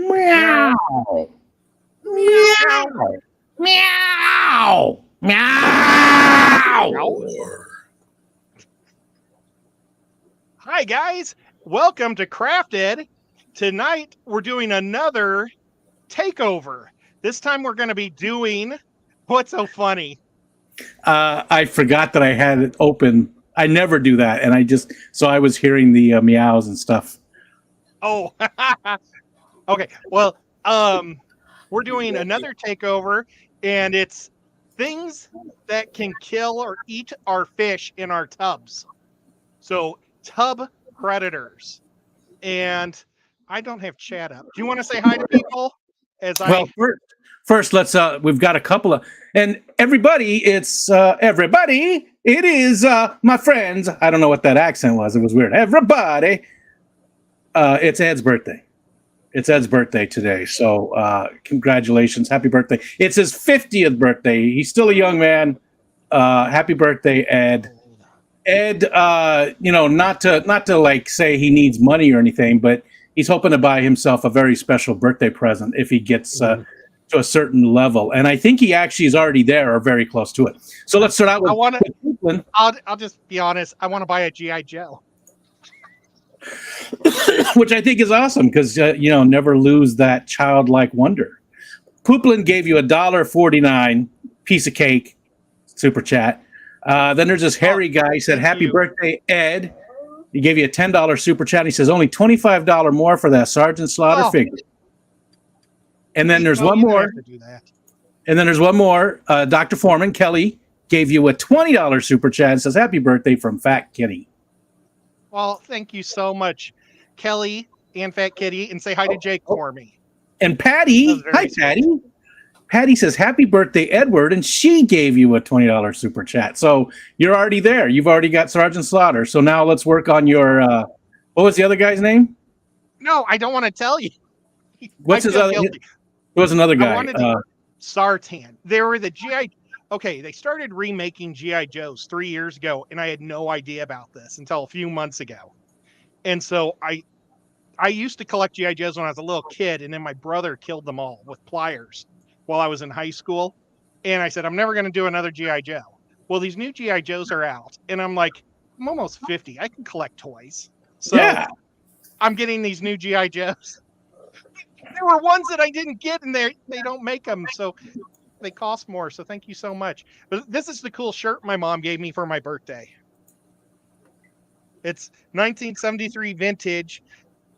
Meow. Meow. Meow. Meow. Meow. Hi, guys. Welcome to Crafted. Tonight, we're doing another takeover. This time, we're going to be doing What's So Funny? I forgot that I had it open. I never do that, and I was hearing the meows and stuff. Oh, okay. Well, we're doing another takeover, and it's things that can kill or eat our fish in our tubs. So, tub predators. And I don't have chat up. Do you want to say hi to people? Well, first let's we've got a couple of, and everybody, everybody, it is my friends. I don't know what that accent was. It was weird. Everybody, it's Ed's birthday. It's Ed's birthday today. So congratulations. Happy birthday. It's his 50th birthday. He's still a young man. Happy birthday, Ed. Ed, not to like say he needs money or anything, but he's hoping to buy himself a very special birthday present if he gets to a certain level. And I think he actually is already there or very close to it. So let's start out with I'll just be honest. I want to buy a G.I. Joe. which I think is awesome because, never lose that childlike wonder. Pooplin gave you $1.49 piece of cake, super chat. Then there's this hairy guy. He said, happy birthday, Ed. He gave you a $10 super chat. He says, only $25 more for that Sergeant Slaughter figure. And then there's one more. And then there's one more. Dr. Foreman, Kelly, gave you a $20 super chat and says, happy birthday from Fat Kitty. Well, thank you so much, Kelly and Fat Kitty. And say hi to Jake for me. And Patty. Hi, Patty. Patty says, happy birthday, Edward, and she gave you a $20 super chat. So you're already there. You've already got Sergeant Slaughter. So now let's work on your, what was the other guy's name? No, I don't want to tell you. What's his other? It was another guy. Sartan. They were the G.I. Okay, they started remaking G.I. Joes 3 years ago, and I had no idea about this until a few months ago. And so I used to collect G.I. Joes when I was a little kid, and then my brother killed them all with pliers while I was in high school. And I said, I'm never going to do another G.I. Joe. Well, these new G.I. Joes are out. And I'm like, I'm almost 50. I can collect toys. So yeah. I'm getting these new G.I. Joes. There were ones that I didn't get, and they don't make them. So they cost more. So thank you so much. But this is the cool shirt my mom gave me for my birthday. It's 1973 vintage,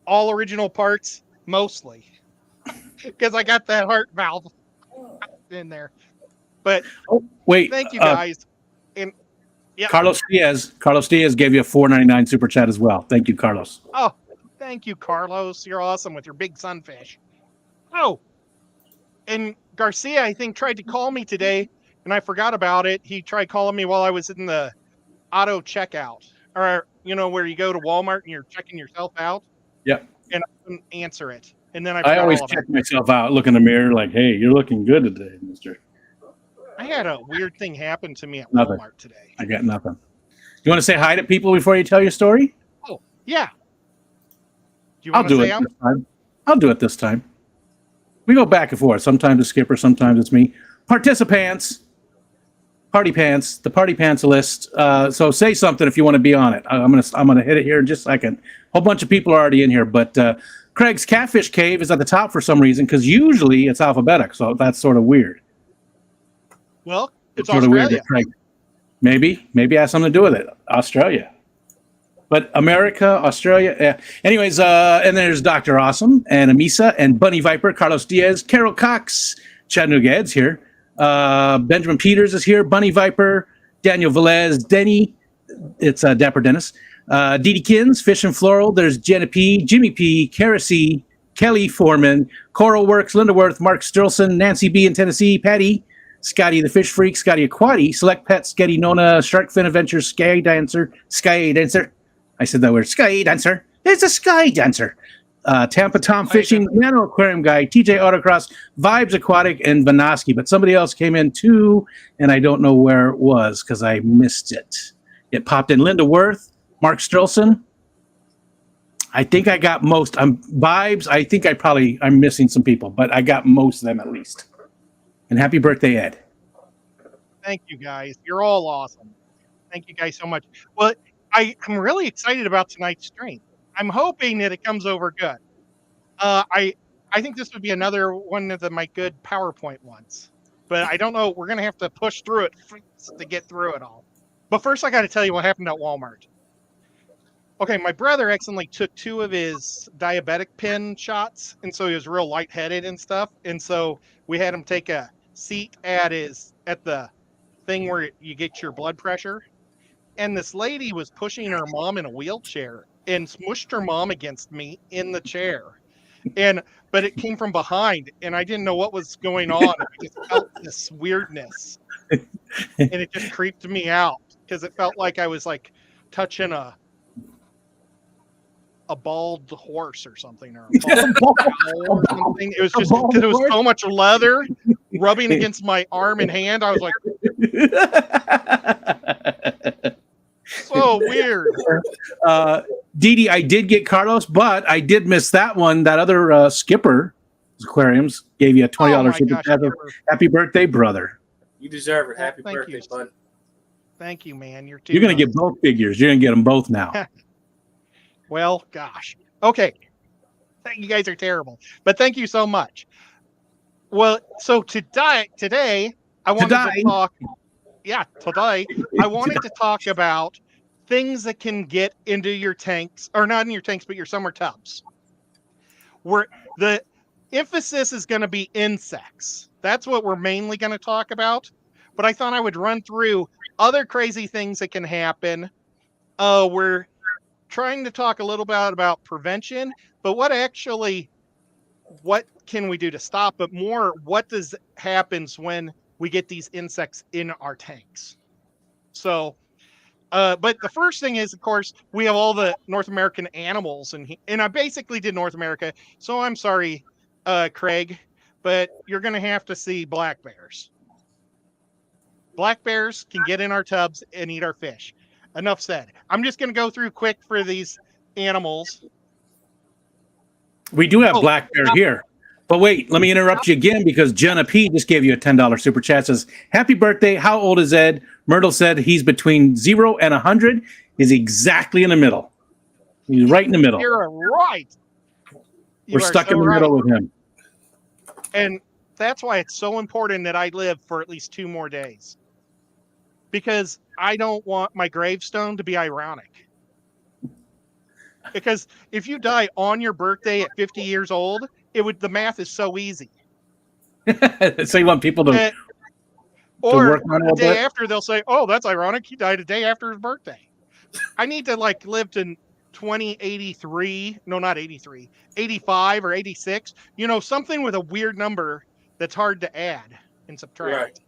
all original parts, mostly. Because I got that heart valve in there. But wait, thank you guys. And yeah, Carlos Diaz gave you a $4.99 super chat as well. Thank you, Carlos. Oh, thank you, Carlos. You're awesome with your big sunfish. Oh, and Garcia, I think, tried to call me today, and I forgot about it. He tried calling me while I was in the auto checkout, or where you go to Walmart and you're checking yourself out. Yep. And I couldn't answer it. And then I always check myself out, look in the mirror, like, hey, you're looking good today, mister. I had a weird thing happen to me at Walmart today. I got nothing. You want to say hi to people before you tell your story? Oh, yeah. Do you want to say this time. I'll do it this time. We go back and forth. Sometimes it's Skipper, sometimes it's me. Participants, party pants, the party pants list. So say something if you want to be on it. I'm gonna hit it here in just a second. A whole bunch of people are already in here, but Craig's Catfish Cave is at the top for some reason because usually it's alphabetic, so that's sort of weird. Well, it's sort Australia. Of weird. Craig, maybe it has something to do with it. Australia. But America, Australia, yeah. Anyways, and there's Dr. Awesome and Amisa and Bunny Viper, Carlos Diaz, Carol Cox, Chattanooga Ed's here. Benjamin Peters is here, Bunny Viper, Daniel Velez, Denny, it's Dapper Dennis, Dee Dee Kins, Fish and Floral, there's Jenna P, Jimmy P, Kerosene, Kelly Foreman, Coral Works, Linda Worth, Mark Stilson, Nancy B in Tennessee, Patty, Scotty the Fish Freak, Scotty Aquati, Select Pets, Getty Nona, Sharkfin Adventures, Sky Dancer. I said that word, Sky Dancer. It's a Sky Dancer. Tampa Tom Fishing, Nano Aquarium Guy, TJ Autocross, Vibes Aquatic, and Vanoski. But somebody else came in too, and I don't know where it was because I missed it. It popped in. Linda Worth, Mark Strilson, I think I got most. Vibes. I think I'm missing some people, but I got most of them at least. And happy birthday, Ed. Thank you guys. You're all awesome. Thank you guys so much. Well, I'm really excited about tonight's stream. I'm hoping that it comes over good. I think this would be another one of my good PowerPoint ones, but I don't know. We're gonna have to push through it to get through it all. But first, I got to tell you what happened at Walmart. Okay, my brother accidentally took 2 of his diabetic pin shots, and so he was real lightheaded and stuff. And so we had him take a seat at the thing where you get your blood pressure. And this lady was pushing her mom in a wheelchair and smushed her mom against me in the chair. But it came from behind, and I didn't know what was going on. I just felt this weirdness, and it just creeped me out because it felt like I was like touching a bald horse or something, or a bald cow or something. It was just because there was so much leather rubbing against my arm and hand. I was like, so weird. Dee Dee, I did get Carlos, but I did miss that one. That other Skipper Aquariums gave you a $20 super chat. Happy birthday, brother. You deserve it. Happy thank birthday, you. bud. Thank you, man. You're going to get both figures. You're going to get them both now. Well, gosh. Okay. You guys are terrible, but thank you so much. Well, so today, I wanted to talk. Yeah, today, I wanted to talk about things that can get into your tanks, or not in your tanks, but your summer tubs. Where the emphasis is going to be insects. That's what we're mainly going to talk about. But I thought I would run through other crazy things that can happen. We're trying to talk a little bit about prevention, but what can we do to stop? But more, what happens when we get these insects in our tanks? So, but the first thing is, of course, we have all the North American animals, and I basically did North America. So I'm sorry, Craig, but you're going to have to see black bears. Black bears can get in our tubs and eat our fish. Enough said. I'm just going to go through quick for these animals. We do have black bear here. But wait, let me interrupt you again because Jenna P just gave you a $10 super chat. Says, happy birthday. How old is Ed? Myrtle said he's between 0 and 100. He's exactly in the middle. He's right in the middle. You're right. We're stuck in the middle with him. And that's why it's so important that I live for at least 2 more days. Because I don't want my gravestone to be ironic. Because if you die on your birthday at 50 years old, the math is so easy. So you want people to work on it the day after, they'll say, oh, that's ironic. He died a day after his birthday. I need to live to 2083. No, not 83, 85 or 86. Something with a weird number that's hard to add and subtract. Right.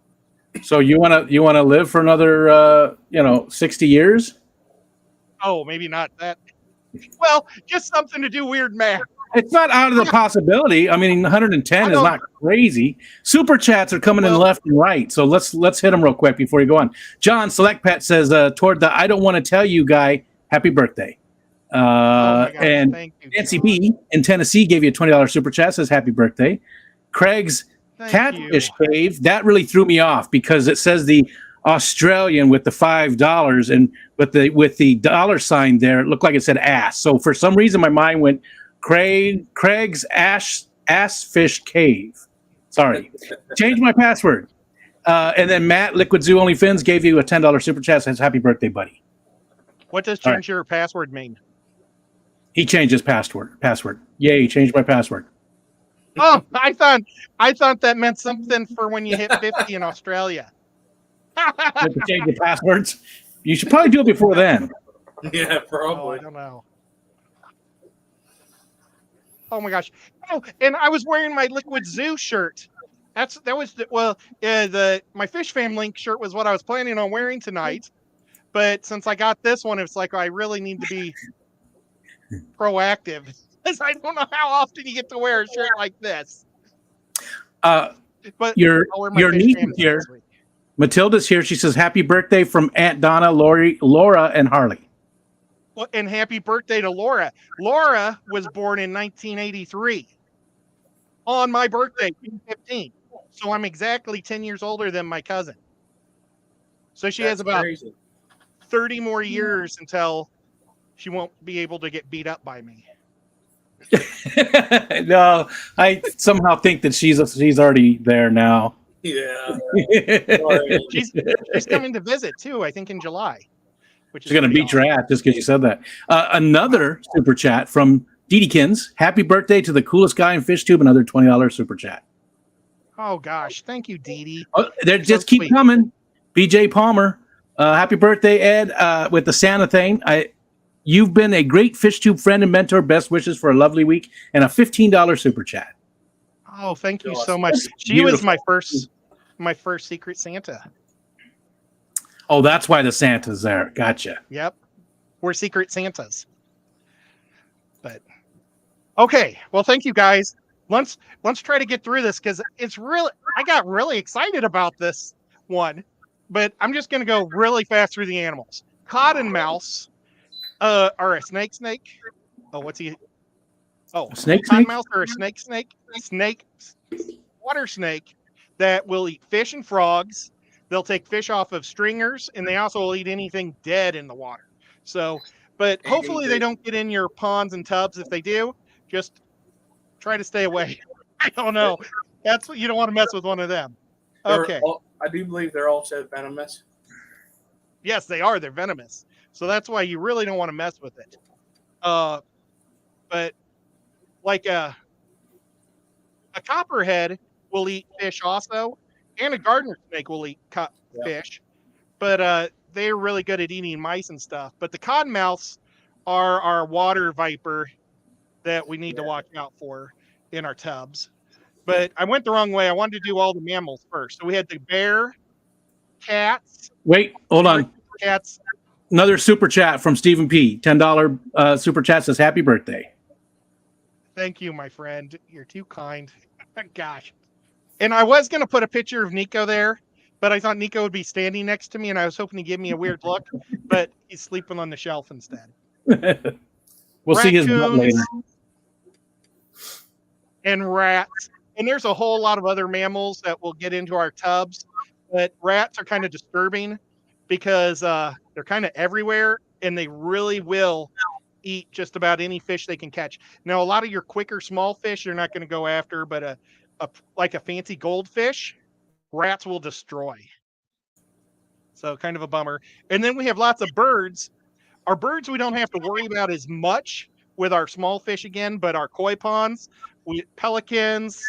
So you want to live for another 60 years? Oh, maybe not that. Well, just something to do weird math. It's not out of the possibility. I mean, 110 is not crazy. Super chats are coming in left and right. So let's hit them real quick before you go on. John Select Pet says toward the I don't want to tell you guy, happy birthday. And Nancy B in Tennessee gave you a $20 super chat, says happy birthday. Craig's Catfish Cave, that really threw me off because it says the Australian with the $5 and with the dollar sign there, it looked like it said ass. So for some reason my mind went Craig's Ass Fish Cave. Sorry. Change my password. And then Matt, Liquid Zoo Only Fins, gave you a $10 super chat, says happy birthday, buddy. What does change your password mean? He changed his password. Yay, he changed my password. Oh, I thought that meant something for when you hit 50 in Australia. You have to change your passwords. You should probably do it before then. Yeah, probably. I don't know. Oh my gosh! Oh, and I was wearing my Liquid Zoo shirt. My Fish Fam Link shirt was what I was planning on wearing tonight. But since I got this one, it's like I really need to be proactive because I don't know how often you get to wear a shirt like this. But your niece is here. Matilda's here. She says, happy birthday from Aunt Donna, Laura, and Harley. Well, and happy birthday to Laura. Laura was born in 1983 on my birthday, June 15th. So I'm exactly 10 years older than my cousin. So she has about crazy. 30 more years until she won't be able to get beat up by me. No, I somehow think that she's already there now. Yeah. She's coming to visit too, I think in July. Which is She's going to pretty beat your ass just because you said that. Another super chat from Dedekins. Happy birthday to the coolest guy in FishTube. Another $20 super chat. Oh gosh, thank you, Dee Dee. Oh, they So just keep sweet. coming. BJ Palmer. Happy birthday, Ed, with the Santa thing. You've been a great FishTube friend and mentor. Best wishes for a lovely week and a $15 super chat. Oh, thank you so Awesome. much. That's She was beautiful. my first Secret Santa. Oh, that's why the Santa's there. Gotcha. Yep. We're Secret Santas. But okay. Well, thank you guys. Let's try to get through this because I got really excited about this one, but I'm just gonna go really fast through the animals. Cottonmouths are a snake. Oh, what's he? Oh, Snake? cottonmouths are a snake, water snake that will eat fish and frogs. They'll take fish off of stringers, and they also will eat anything dead in the water. So, but hopefully they don't get in your ponds and tubs. If they do, just try to stay away. I don't know. That's what you don't want to mess with one of them. Okay. I do believe they're also venomous. Yes, they are. They're venomous. So that's why you really don't want to mess with it. But like a copperhead will eat fish also, and a gardener snake will eat fish. But they're really good at eating mice and stuff. But the cottonmouths are our water viper that we need to watch out for in our tubs. But I went the wrong way. I wanted to do all the mammals first. So we had the bear, cats. Wait, hold on. Cats. Another super chat from Stephen P. $10 super chat says happy birthday. Thank you, my friend. You're too kind. Gosh. And I was going to put a picture of Nico there, but I thought Nico would be standing next to me, and I was hoping to give me a weird look, but he's sleeping on the shelf instead. We'll see his butt later. And rats. And there's a whole lot of other mammals that will get into our tubs, but rats are kind of disturbing because they're kind of everywhere, and they really will eat just about any fish they can catch. Now, a lot of your quicker small fish you're not going to go after, but like a fancy goldfish, rats will destroy. So kind of a bummer. And then we have lots of birds. Our birds we don't have to worry about as much with our small fish again, but our koi ponds, pelicans,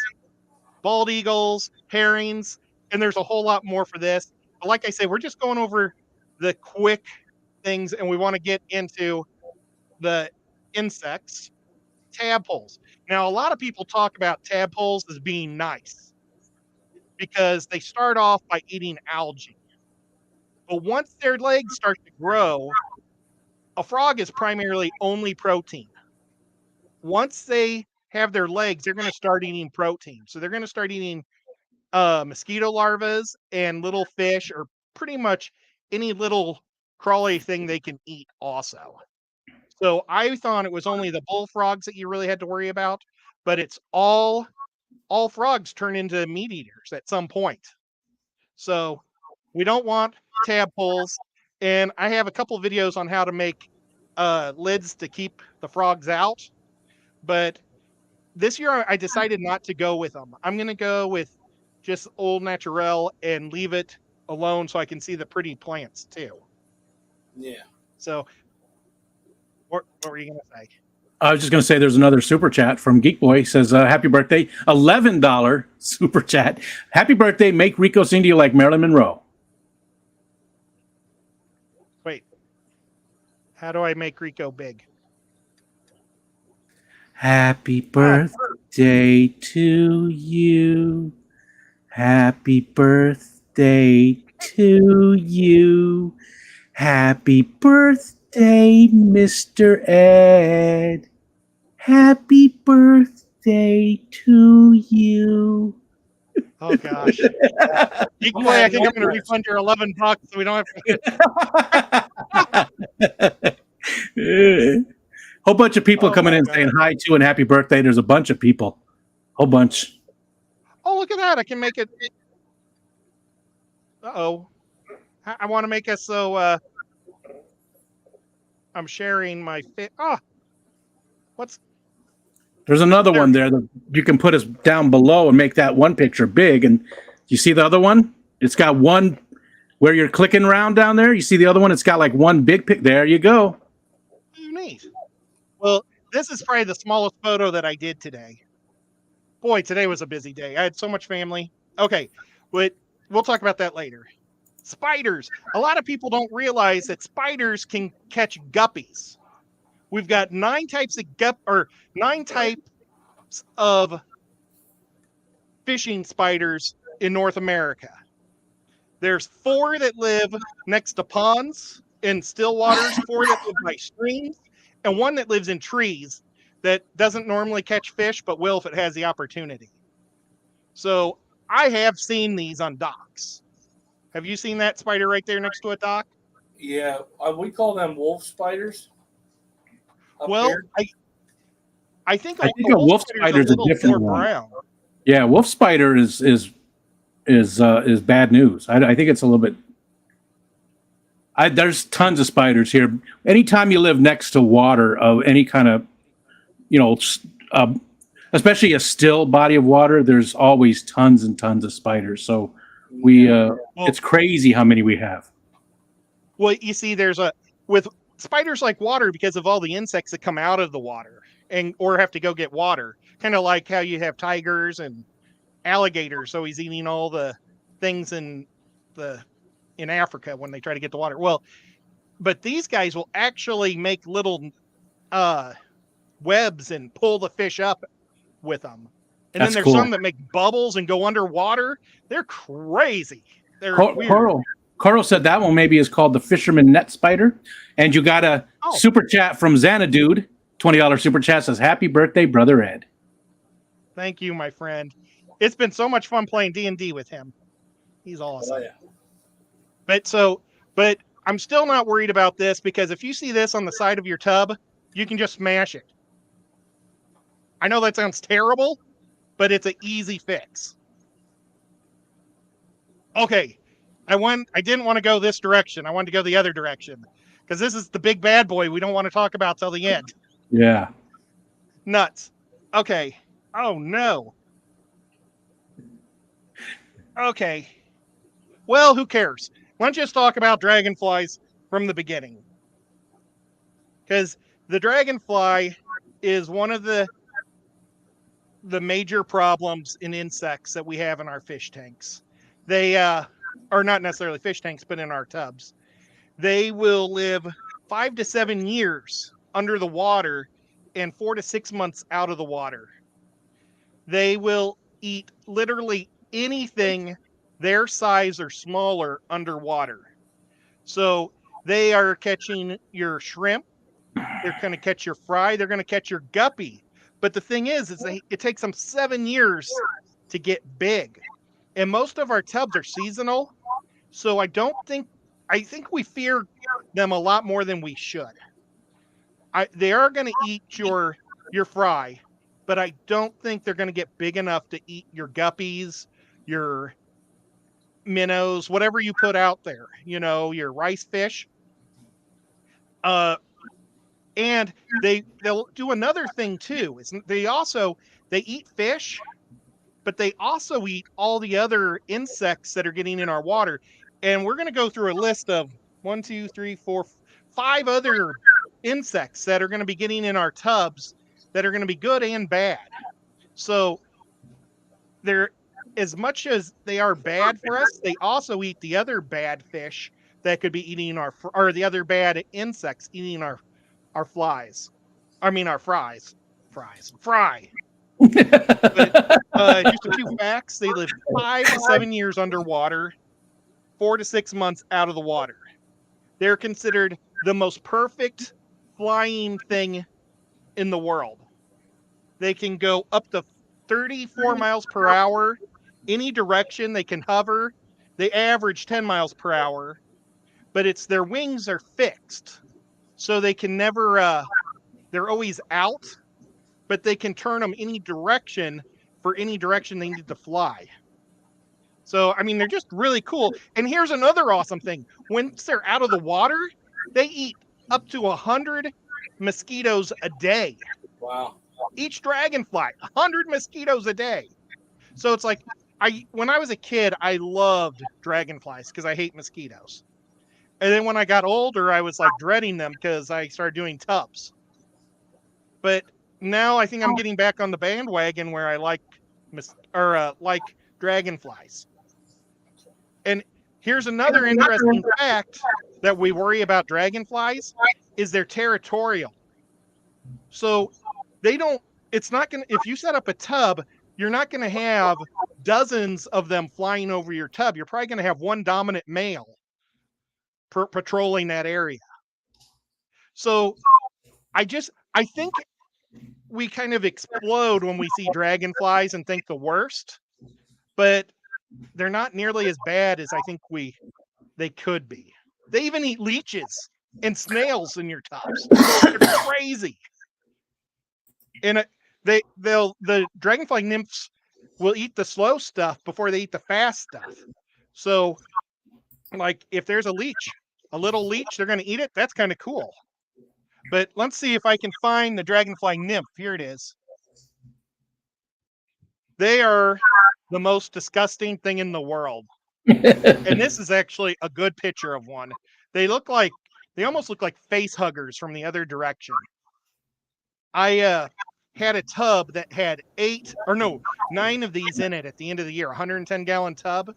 bald eagles, herrings, and there's a whole lot more for this. But like I say, we're just going over the quick things, and we want to get into the insects. Tadpoles. Now, a lot of people talk about tadpoles as being nice because they start off by eating algae. But once their legs start to grow, a frog is primarily only protein. Once they have their legs, they're going to start eating protein. So they're going to start eating mosquito larvae and little fish, or pretty much any little crawly thing they can eat also. So I thought it was only the bullfrogs that you really had to worry about, but it's all frogs turn into meat eaters at some point. So we don't want tadpoles. And I have a couple videos on how to make lids to keep the frogs out. But this year I decided not to go with them. I'm going to go with just Old Naturel and leave it alone so I can see the pretty plants too. Yeah. So what were you going to say? I was just going to say there's another super chat from Geek Boy. Says, happy birthday. $11 super chat. Happy birthday. Make Rico sing to you like Marilyn Monroe. Wait. How do I make Rico big? Happy birthday to you. Happy birthday to you. Happy birthday, Mr. Ed. Happy birthday to you. Oh gosh. Geek Boy, I think I'm going to refund your $11 so we don't have to. Whole bunch of people Oh, coming my in God. saying hi to and happy birthday. There's a bunch of people. Whole bunch. Oh, look at that. I can make it. Uh-oh. I want to make us so I'm sharing my fit. Ah, what's There's another there? one there that you can put us down below and make that one picture big. And you see the other one? It's got one where you're clicking around down there. You see the other one? It's got like one big pic. There you go. Oh, neat. Well, this is probably the smallest photo that I did today. Boy, today was a busy day. I had so much family. Okay, but we'll talk about that later. Spiders. A lot of people don't realize that spiders can catch guppies. We've got 9 types of fishing spiders in North America. There's 4 that live next to ponds in still waters, 4 that live by streams, and 1 that lives in trees that doesn't normally catch fish, but will if it has the opportunity. So I have seen these on docks. Have you seen that spider right there next to a dock? Yeah, we call them wolf spiders. up Well, here. I think I think a wolf spider is a little different more one. brown. Yeah, wolf spider is bad news. I think it's a little bit. There's tons of spiders here. Anytime you live next to water of any kind of, especially a still body of water, there's always tons and tons of spiders. So it's crazy how many we have. Well, you see, with spiders like water because of all the insects that come out of the water or have to go get water. Kind of like how you have tigers and alligators. So he's eating all the things in Africa when they try to get the water. Well, but these guys will actually make little webs and pull the fish up with them. And That's then there's cool. some that make bubbles and go underwater. They're crazy. They're weird. Carl said that one maybe is called the fisherman net spider. And you got a super chat from Xanadude, $20 super chat, says, "Happy birthday, brother Ed." Thank you, my friend. It's been so much fun playing D&D with him. He's awesome. Oh, yeah. But I'm still not worried about this because if you see this on the side of your tub, you can just smash it. I know that sounds terrible, but it's an easy fix. Okay. I didn't want to go this direction. I wanted to go the other direction because this is the big bad boy we don't want to talk about till the end. Yeah. Nuts. Okay. Oh, no. Okay. Well, who cares? Why don't you just talk about dragonflies from the beginning? Because the dragonfly is one of the major problems in insects that we have in our fish tanks. They are not necessarily fish tanks, but in our tubs. They will live 5 to 7 years under the water and 4 to 6 months out of the water. They will eat literally anything their size or smaller underwater. So they are catching your shrimp. They're going to catch your fry. They're going to catch your guppy. But the thing is it takes them 7 years to get big. And most of our tubs are seasonal. So I think we fear them a lot more than we should. They are going to eat your fry, but I don't think they're going to get big enough to eat your guppies, your minnows, whatever you put out there, your rice fish. And they'll do another thing too. They eat fish, but they also eat all the other insects that are getting in our water. And we're going to go through a list of 1, 2, 3, 4, 5 other insects that are going to be getting in our tubs that are going to be good and bad. So they're, as much as they are bad for us, they also eat the other bad fish that could be eating or the other bad insects eating our flies. I mean, our fries. Fry. But just a few facts. They live 5 to 7 years underwater, 4 to 6 months out of the water. They're considered the most perfect flying thing in the world. They can go up to 34 miles per hour, any direction. They can hover. They average 10 miles per hour, but their wings are fixed. so they can never. They're always out, but they can turn them any direction for any direction they need to fly. So, I mean, they're just really cool. And here's another awesome thing. Once they're out of the water, they eat up to 100 mosquitoes a day. Wow. Each dragonfly, 100 mosquitoes a day. So it's like, when I was a kid, I loved dragonflies because I hate mosquitoes. And then when I got older, I was like dreading them because I started doing tubs. But now I think I'm getting back on the bandwagon where I like dragonflies. And here's another interesting fact that we worry about dragonflies is they're territorial. So it's not going to, if you set up a tub, you're not going to have dozens of them flying over your tub. You're probably going to have one dominant male patrolling that area. So I think we kind of explode when we see dragonflies and think the worst, but they're not nearly as bad as I think they could be. They even eat leeches and snails in your tubs. They're crazy. And the dragonfly nymphs will eat the slow stuff before they eat the fast stuff. So, like, if there's a little leech, they're going to eat it. That's kind of cool. But let's see if I can find the dragonfly nymph. Here it is. They are the most disgusting thing in the world. And this is actually a good picture of one. They almost look like face huggers from the other direction. I had a tub that had 9 of these in it at the end of the year, 110-gallon tub.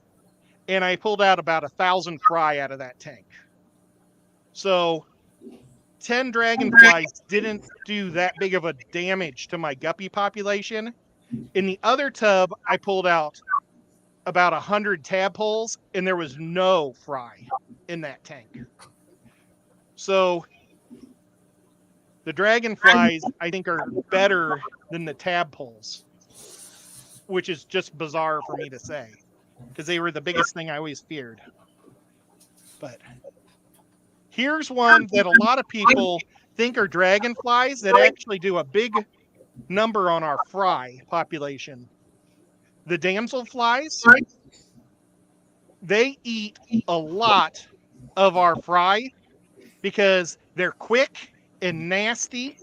And I pulled out about 1,000 fry out of that tank. So 10 dragonflies didn't do that big of a damage to my guppy population. In the other tub, I pulled out about 100 tadpoles, and there was no fry in that tank. So the dragonflies, I think, are better than the tadpoles, which is just bizarre for me to say, because they were the biggest thing I always feared. But here's one that a lot of people think are dragonflies that actually do a big number on our fry population. The damselflies, they eat a lot of our fry because they're quick and nasty.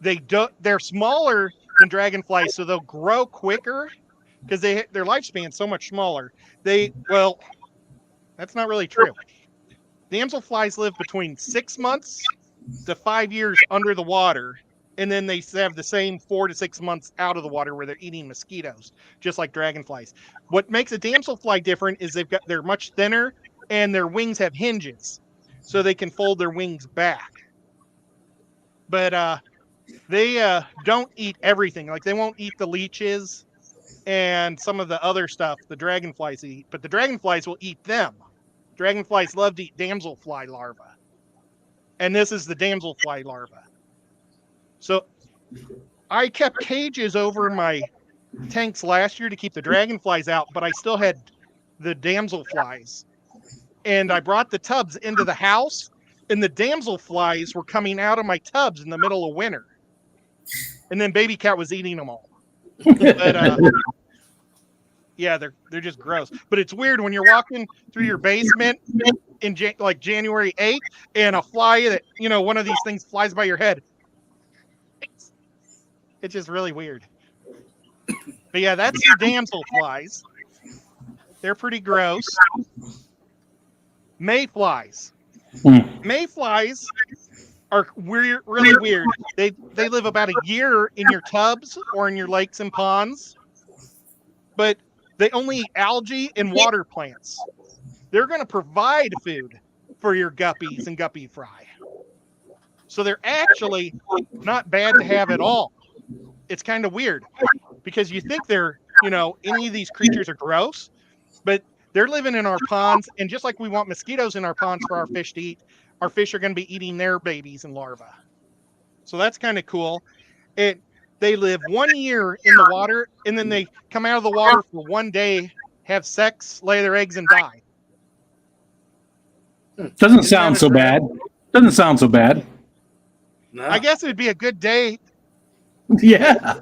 They're smaller than dragonflies, so they'll grow quicker because their lifespan's so much smaller. That's not really true. Damselflies live between 6 months to 5 years under the water, and then they have the same 4 to 6 months out of the water where they're eating mosquitoes, just like dragonflies. What makes a damselfly different is they're much thinner, and their wings have hinges, so they can fold their wings back. But they don't eat everything. Like, they won't eat the leeches and some of the other stuff the dragonflies eat, but the dragonflies will eat them. Dragonflies love to eat damselfly larvae. And this is the damselfly larva. So I kept cages over my tanks last year to keep the dragonflies out, but I still had the damselflies. And I brought the tubs into the house, and the damselflies were coming out of my tubs in the middle of winter. And then Baby Cat was eating them all. But yeah, they're just gross. But it's weird when you're walking through your basement in January 8th, and a fly that, one of these things flies by your head. It's just really weird. But yeah, that's the damselflies. They're pretty gross. Mayflies. Mayflies are really weird. They live about a year in your tubs or in your lakes and ponds, but they only eat algae and water plants. They're going to provide food for your guppies and guppy fry. So they're actually not bad to have at all. It's kind of weird because you think any of these creatures are gross, but they're living in our ponds. And just like we want mosquitoes in our ponds for our fish to eat, our fish are going to be eating their babies and larvae. So that's kind of cool. They live 1 year in the water, and then they come out of the water for 1 day, have sex, lay their eggs, and die. Doesn't sound so bad. Doesn't sound so bad. No. I guess it'd be a good day. Yeah.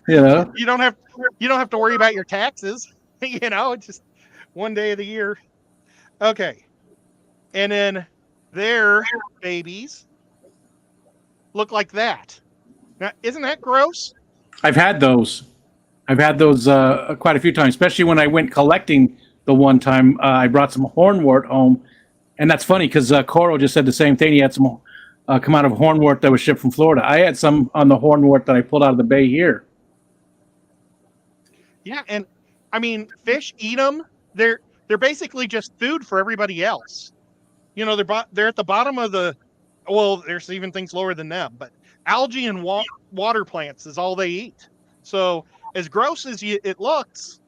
You know, You don't have to worry about your taxes. It's just one day of the year. Okay. And then their babies look like that. Now, isn't that gross? I've had those. I've had those quite a few times, especially when I went collecting the one time. I brought some hornwort home. And that's funny because Coro just said the same thing. He had some come out of hornwort that was shipped from Florida. I had some on the hornwort that I pulled out of the bay here. Yeah, and I mean, fish eat them. They're basically just food for everybody else. They're at the bottom of the. Well, there's even things lower than them, but algae and water plants is all they eat. So as gross as it looks,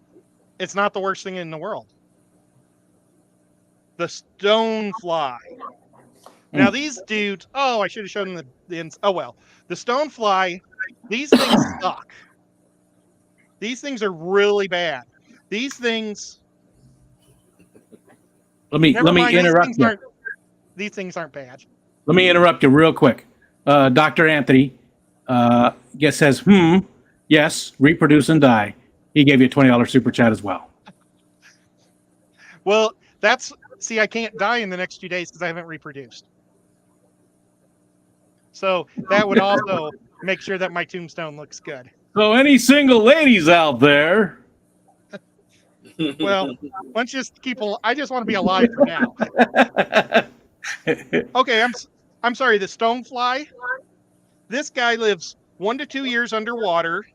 it's not the worst thing in the world. The stonefly. Now these dudes. Oh, I should have shown them the. Oh well, the stonefly. These things suck. These things are really bad. These things. Let me interrupt you. These things aren't bad. Let me interrupt you real quick. Dr. Anthony says, yes, reproduce and die. He gave you a $20 super chat as well. Well, I can't die in the next 2 days because I haven't reproduced. So that would also make sure that my tombstone looks good. So any single ladies out there? Well, let's just I just want to be alive for now. Okay, I'm sorry. The stonefly. This guy lives 1 to 2 years underwater,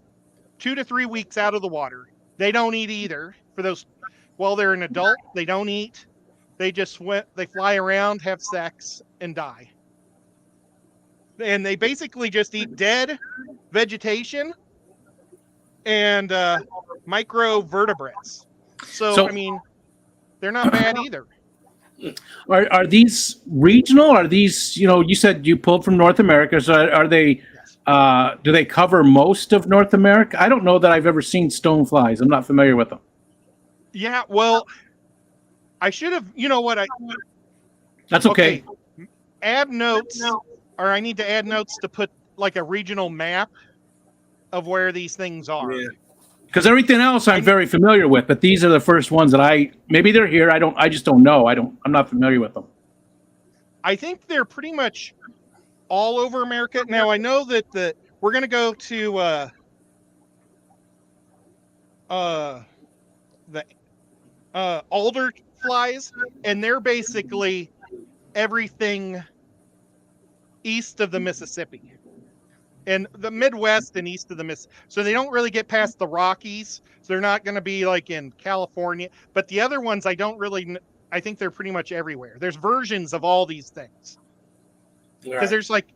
2 to 3 weeks out of the water. They don't eat either. While they're an adult, they don't eat. They just they fly around, have sex, and die. And they basically just eat dead vegetation and microvertebrates. So, I mean, they're not bad either. Are these regional? Are these, you said you pulled from North America, so are they, Yes. do they cover most of North America? I don't know that I've ever seen stoneflies. I'm not familiar with them. Yeah, well, I should have, That's okay. Add notes, or I need to add notes to put like a regional map of where these things are. Yeah. Because everything else I'm very familiar with, but these are the first ones that maybe they're here. I just don't know. I'm not familiar with them. I think they're pretty much all over America. Now I know that we're going to go to the alder flies, and they're basically everything east of the Mississippi and the Midwest and east of the Mississippi. So they don't really get past the Rockies. So they're not going to be like in California, but the other ones, I think they're pretty much everywhere. There's versions of all these things because there's like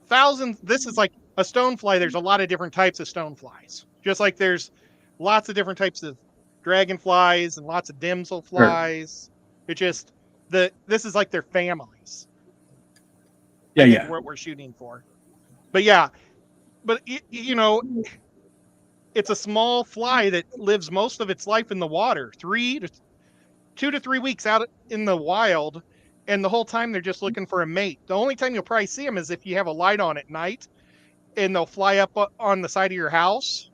thousands. This is like a stonefly. There's a lot of different types of stoneflies, just like there's lots of different types of dragonflies and lots of damselflies. It's just this is like their families. Yeah. What we're shooting for. But yeah, it's a small fly that lives most of its life in the water, 2 to 3 weeks out in the wild. And the whole time they're just looking for a mate. The only time you'll probably see them is if you have a light on at night and they'll fly up on the side of your house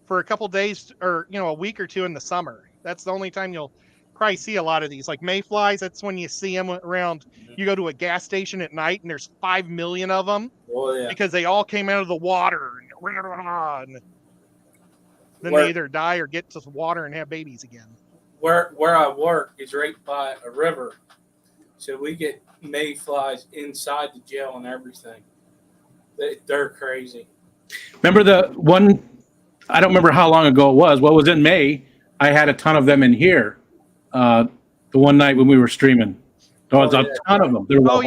for a couple days or, a week or two in the summer. That's the only time you'll probably see a lot of these. Like mayflies, that's when you see them around. You go to a gas station at night and there's 5 million of them. Oh, yeah. Because they all came out of the water. And then they either die or get to the water and have babies again. Where I work is right by a river. So we get mayflies inside the jail and everything. They're crazy. Remember the one, I don't remember how long ago it was. Well, it was in May. I had a ton of them in here. The one night when we were streaming. There was a ton of them. They were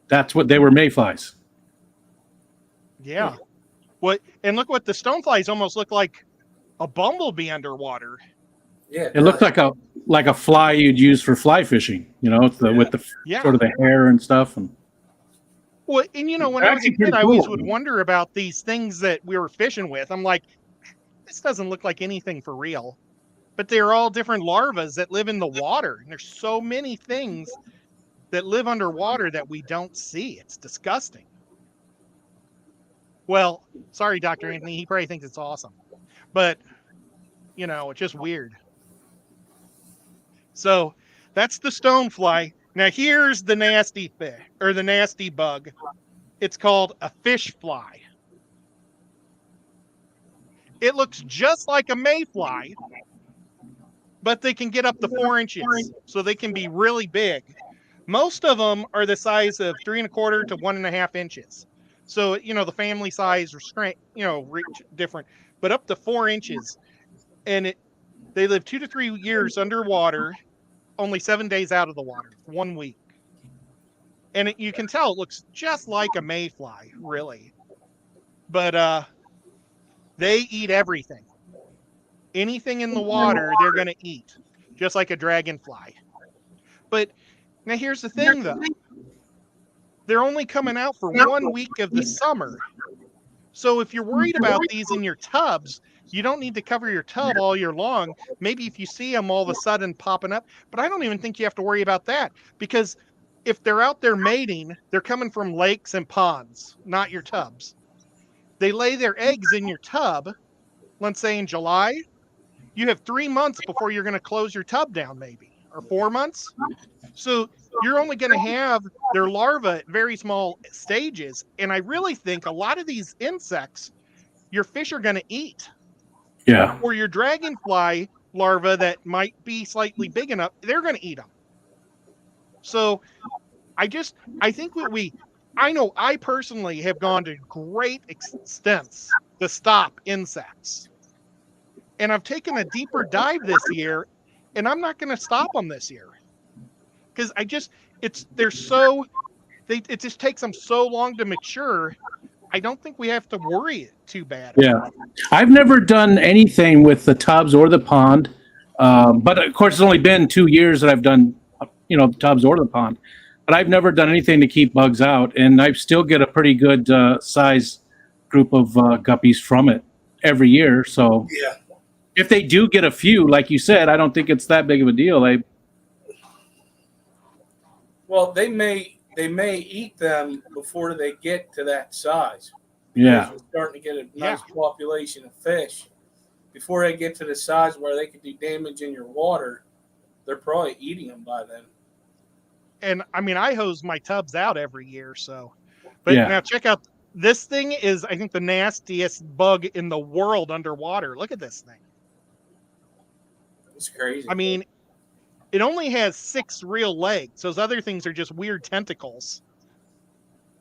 that's what they were, mayflies. Yeah. And look what the stoneflies almost look like a bumblebee underwater. Yeah. It looks like a fly you'd use for fly fishing. With the sort of the hair and stuff. And well, and when I was a kid, I always would wonder about these things that we were fishing with. I'm like, this doesn't look like anything for real. But they're all different larvas that live in the water. And there's so many things that live underwater that we don't see. It's disgusting. Well, sorry, Dr. Anthony. He probably thinks it's awesome. But, it's just weird. So that's the stonefly. Now here's the nasty fish, or the nasty bug. It's called a fish fly. It looks just like a mayfly, but they can get up to 4 inches, so they can be really big. Most of them are the size of 3 1/4 to 1.5 inches. So, the family size or strength, reach different, but up to 4 inches. And they live 2 to 3 years underwater, only 7 days out of the water, 1 week. And you can tell it looks just like a mayfly, really. But they eat everything. Anything in the water, they're going to eat, just like a dragonfly. But now here's the thing, though. They're only coming out for 1 week of the summer. So if you're worried about these in your tubs, you don't need to cover your tub all year long. Maybe if you see them all of a sudden popping up, but I don't even think you have to worry about that, because if they're out there mating, they're coming from lakes and ponds, not your tubs. They lay their eggs in your tub, let's say in July. You have 3 months before you're going to close your tub down, maybe, or 4 months. So you're only going to have their larvae at very small stages. And I really think a lot of these insects, your fish are going to eat. Yeah. Or your dragonfly larvae that might be slightly big enough, they're going to eat them. So I think I know I personally have gone to great extents to stop insects. And I've taken a deeper dive this year, and I'm not going to stop them this year. Because it just takes them so long to mature. I don't think we have to worry too bad. Yeah. I've never done anything with the tubs or the pond. But of course, it's only been 2 years that I've done, the tubs or the pond. But I've never done anything to keep bugs out. And I still get a pretty good size group of guppies from it every year. So Yeah. if they do get a few, like you said, I don't think it's that big of a deal. Well, they may eat them before they get to that size. Yeah. We're starting to get a nice population of fish. Before they get to the size where they can do damage in your water, they're probably eating them by then. And I mean, I hose my tubs out every year, so. But now check out, this thing is, I think, the nastiest bug in the world underwater. Look at this thing. It's crazy. I mean, it only has 6 real legs. Those other things are just weird tentacles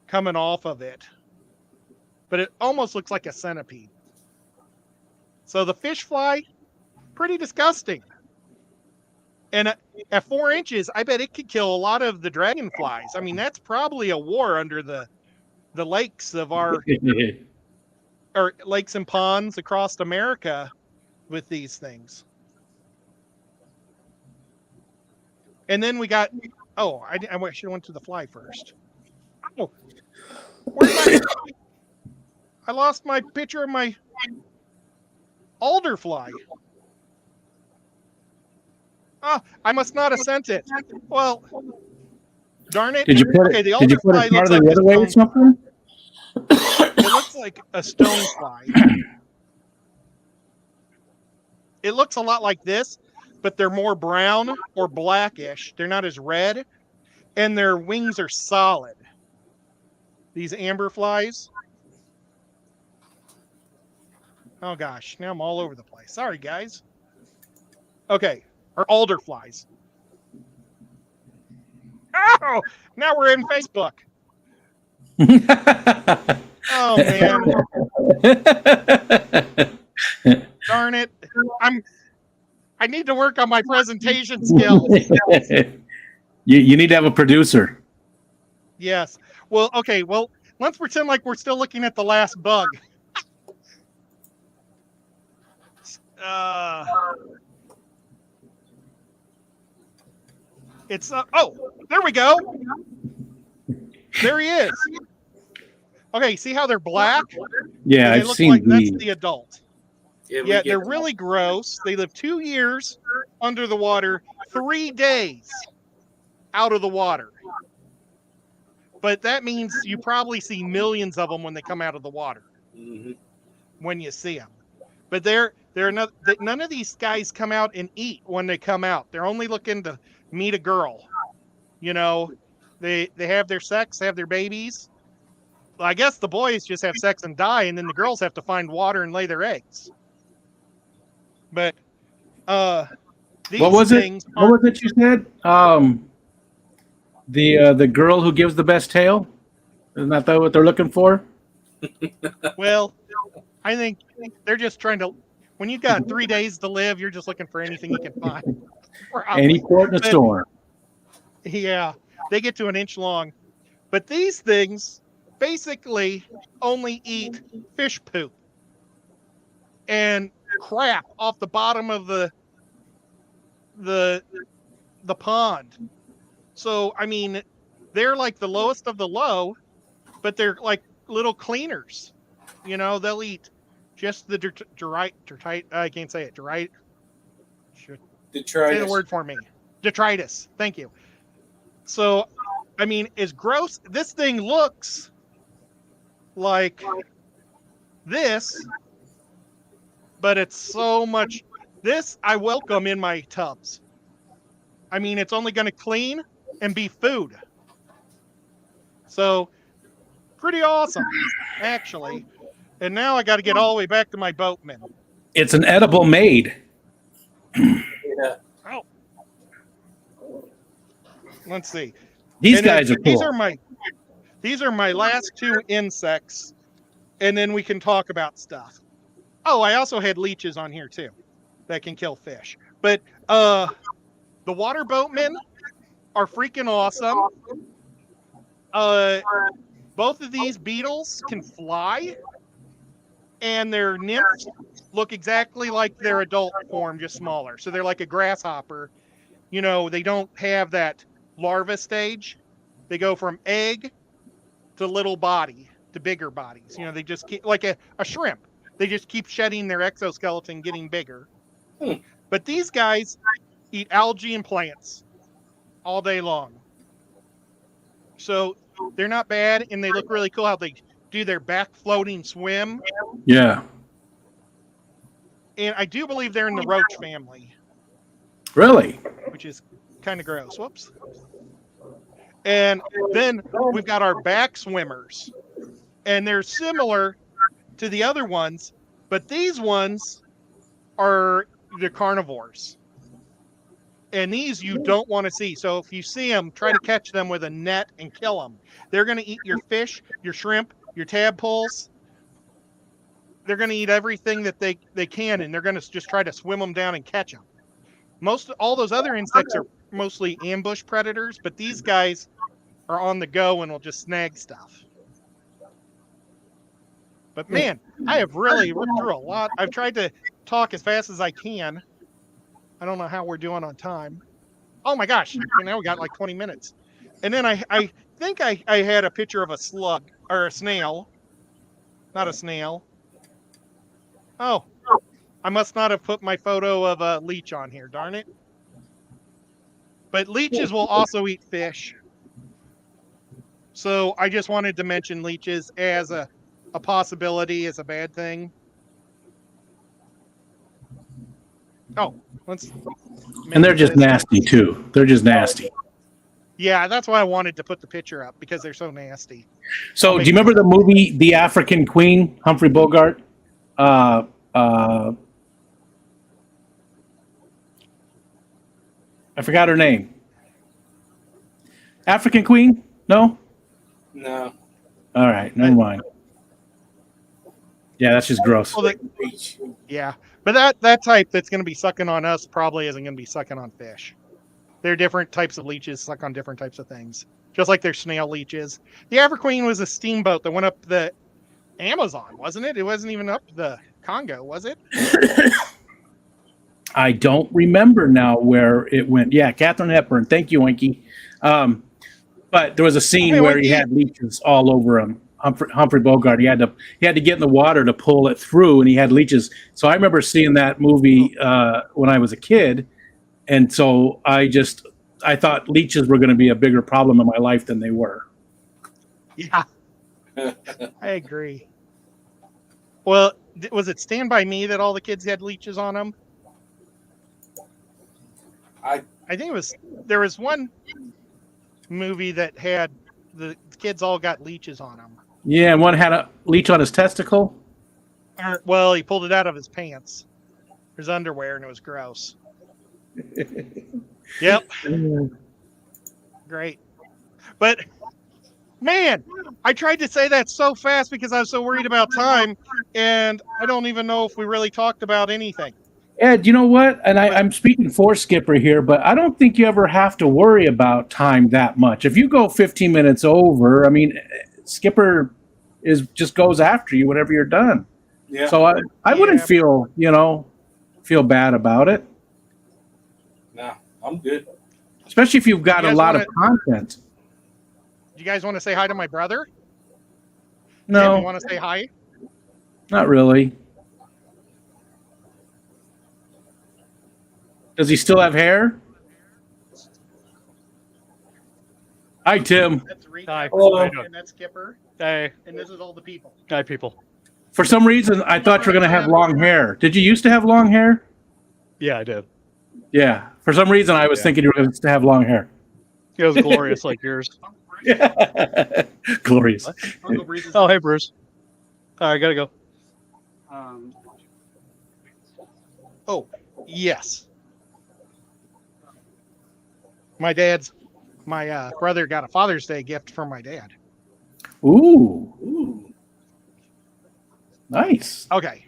coming off of it. But it almost looks like a centipede. So the fish fly, pretty disgusting. And at 4 inches, I bet it could kill a lot of the dragonflies. I mean, that's probably a war under the lakes of our or lakes and ponds across America with these things. And then we got, I should have went to the fly first. Oh, I lost my picture of my alder fly. Oh, I must not have sent it. Well, darn it. Did you put it? Did you put it farther the other way or something? It looks like a stone fly. It looks a lot like this, but they're more brown or blackish. They're not as red, and their wings are solid. These amber flies. Oh gosh, now I'm all over the place. Sorry, guys. Okay, or alder flies. Oh, now we're in Facebook. Oh man. Darn it. I need to work on my presentation skills. You need to have a producer. Yes. Well, okay. Well, let's pretend like we're still looking at the last bug. It's there we go. There he is. Okay, see how they're black? Yeah, I've seen like these. That's the adult. Yeah, They're really gross. They live 2 years under the water, 3 days out of the water. but that means you probably see millions of them when they come out of the water. Mhm. When you see them, but none of these guys come out and eat when they come out. They're only looking to meet a girl. You know, they have their sex, have their babies. Well, I guess the boys just have sex and die, and then the girls have to find water and lay their eggs. But these What was it? things What was it you said? The girl who gives the best tail. Isn't that what they're looking for? well, I think they're just trying to. When you've got 3 days to live, you're just looking for anything you can find. Any port in a storm. Yeah, they get to an inch long. But these things basically only eat fish poop and crap off the bottom of the pond. So, I mean, they're like the lowest of the low, but they're like little cleaners. You know, they'll eat just the I can't say it. Say the word for me. Detritus. Thank you. So, I mean, it's gross. This thing looks like this, but it's so much. This I welcome in my tubs. I mean, it's only going to clean and be food. So, pretty awesome, actually. And now I got to get all the way back to my boatman. It's an edible maid. Yeah. Oh. Let's see. These And guys are cool. These are my last two insects, and then we can talk about stuff. Oh, I also had leeches on here too that can kill fish. But the water boatmen are freaking awesome. Both of these beetles can fly, and their nymphs look exactly like their adult form, just smaller. So they're like a grasshopper. You know, they don't have that larva stage. They go from egg to little body to bigger bodies. You know, they just keep like a shrimp. They just keep shedding their exoskeleton, getting bigger. But these guys eat algae and plants all day long. So they're not bad, and they look really cool how they do their back floating swim. Yeah. And I do believe they're in the roach family, Really? which is kind of gross. Whoops. And then we've got our back swimmers, and they're similar to the other ones, but these ones are the carnivores. And these you don't want to see. So if you see them, try to catch them with a net and kill them. They're going to eat your fish, your shrimp, your tadpoles. They're going to eat everything that they can, and they're going to just try to swim them down and catch them. All those other insects are mostly ambush predators, but these guys are on the go and will just snag stuff. But man, I have really looked through a lot. I've tried to talk as fast as I can. I don't know how we're doing on time. Oh my gosh, now we got like 20 minutes. And then I think I had a picture of a slug or a snail. Not a snail. Oh, I must not have put my photo of a leech on here, darn it. But leeches will also eat fish. So I just wanted to mention leeches as a possibility, as a bad thing. Oh, And they're just nasty too. They're just nasty. Yeah, that's why I wanted to put the picture up, because they're so nasty. So, do you remember the movie The African Queen, Humphrey Bogart? I forgot her name. African Queen? No? No. All right, never mind. Yeah, that's just gross. Well, yeah, but that type that's going to be sucking on us probably isn't going to be sucking on fish. There are different types of leeches suck on different types of things, just like there's snail leeches. The African was a steamboat that went up the Amazon, wasn't it? It wasn't even up the Congo, was it? I don't remember now where it went. Yeah, Katharine Hepburn. Thank you, Winky. But there was a scene where he had leeches all over him. Humphrey Bogart. He had to get in the water to pull it through, and he had leeches. So I remember seeing that movie when I was a kid, and so I thought leeches were going to be a bigger problem in my life than they were. Yeah, I agree. Well, was it Stand By Me that all the kids had leeches on them? I think it was. There was one movie that had the kids all got leeches on them. Yeah, and one had a leech on his testicle. Well, he pulled it out of his pants, his underwear, and it was gross. Yep, great. But man, I tried to say that so fast because I was so worried about time, and I don't even know if we really talked about anything. Ed, you know what? And I'm speaking for Skipper here, but I don't think you ever have to worry about time that much. If you go 15 minutes over, I mean, Skipper just goes after you whenever you're done. yeah. So I wouldn't Yeah. feel bad about it, No, I'm good. especially if you've got You a guys lot of content. Do you guys want to say hi to my brother? Tim, No, you want to say hi? not really. Does he still have hair? Hi, Tim. That's Rita, Hi. Hello. and that's Skipper, Hey, and this is all the people. hi, people. For some reason, I thought you were going to have long hair. Did you used to have long hair? Yeah, I did. Yeah. For some reason, I was Yeah. thinking you were going to have long hair. It was glorious like yours. Yeah. Glorious. Uncle Breeze is Oh, hey, Bruce. All right, gotta go. Yes. My brother got a Father's Day gift from my dad. Ooh. Ooh. Nice. Okay.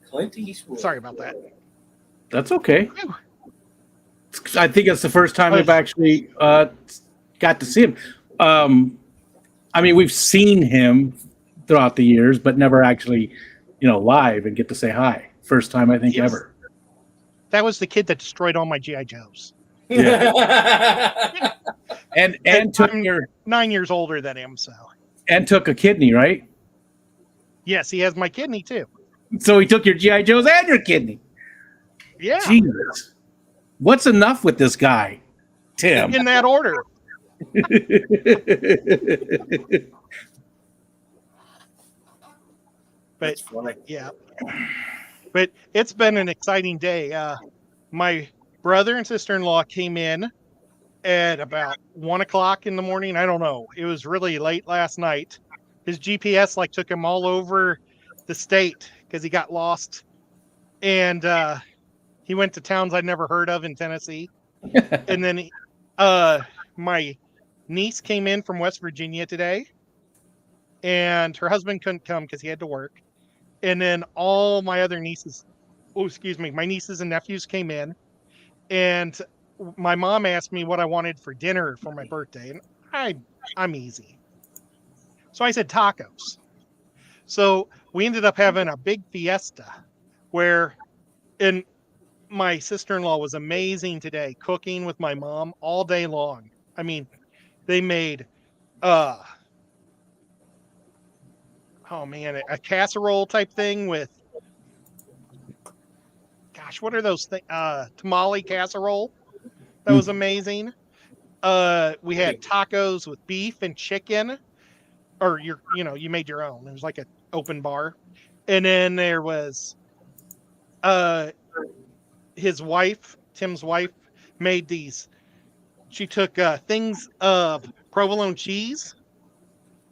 Clint Eastwood. Sorry about that. That's okay. Phew. I think it's the first time we've actually got to see him. I mean, we've seen him throughout the years, but never actually, live and get to say hi. First time I think Yes. ever. That was the kid that destroyed all my GI Joes. And took I'm 9 years older than him, so and took a kidney, right? yes, he has my kidney too. So he took your GI Joes and your kidney. Yeah, Jesus, what's enough with this guy, Tim? in that order. That's funny. Yeah, but it's been an exciting day. My brother and sister-in-law came in at about 1:00 in the morning. I don't know. It was really late last night. His GPS took him all over the state because he got lost, and he went to towns I'd never heard of in Tennessee. And then my niece came in from West Virginia today, and her husband couldn't come because he had to work. And then all my other nieces, my nieces and nephews came in, and my mom asked me what I wanted for dinner for my birthday, and I'm easy. So I said tacos. So we ended up having a big fiesta and my sister-in-law was amazing today, cooking with my mom all day long. I mean, they made a casserole type thing with, gosh, what are those things? Tamale casserole. That was amazing. We had tacos with beef and chicken, or you made your own. It was like an open bar. And then there was his wife, Tim's wife, made these. She took things of provolone cheese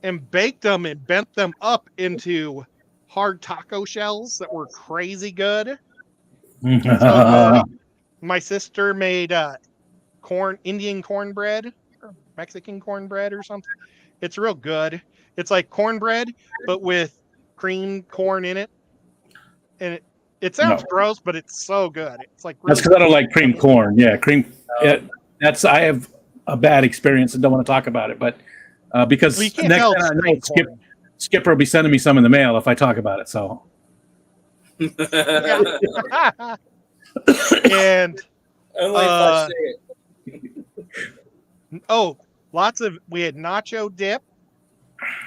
and baked them and bent them up into hard taco shells that were crazy good. My sister made Indian cornbread, or Mexican cornbread or something. It's real good. It's like cornbread, but with creamed corn in it. And it sounds gross, but it's so good. It's like That's because I don't like cream corn. Yeah, cream. I have a bad experience and don't want to talk about it. But because Well, you can't next tell time I it's know cream corn. Skipper will be sending me some in the mail if I talk about it. So And Only if I say it. we had nacho dip,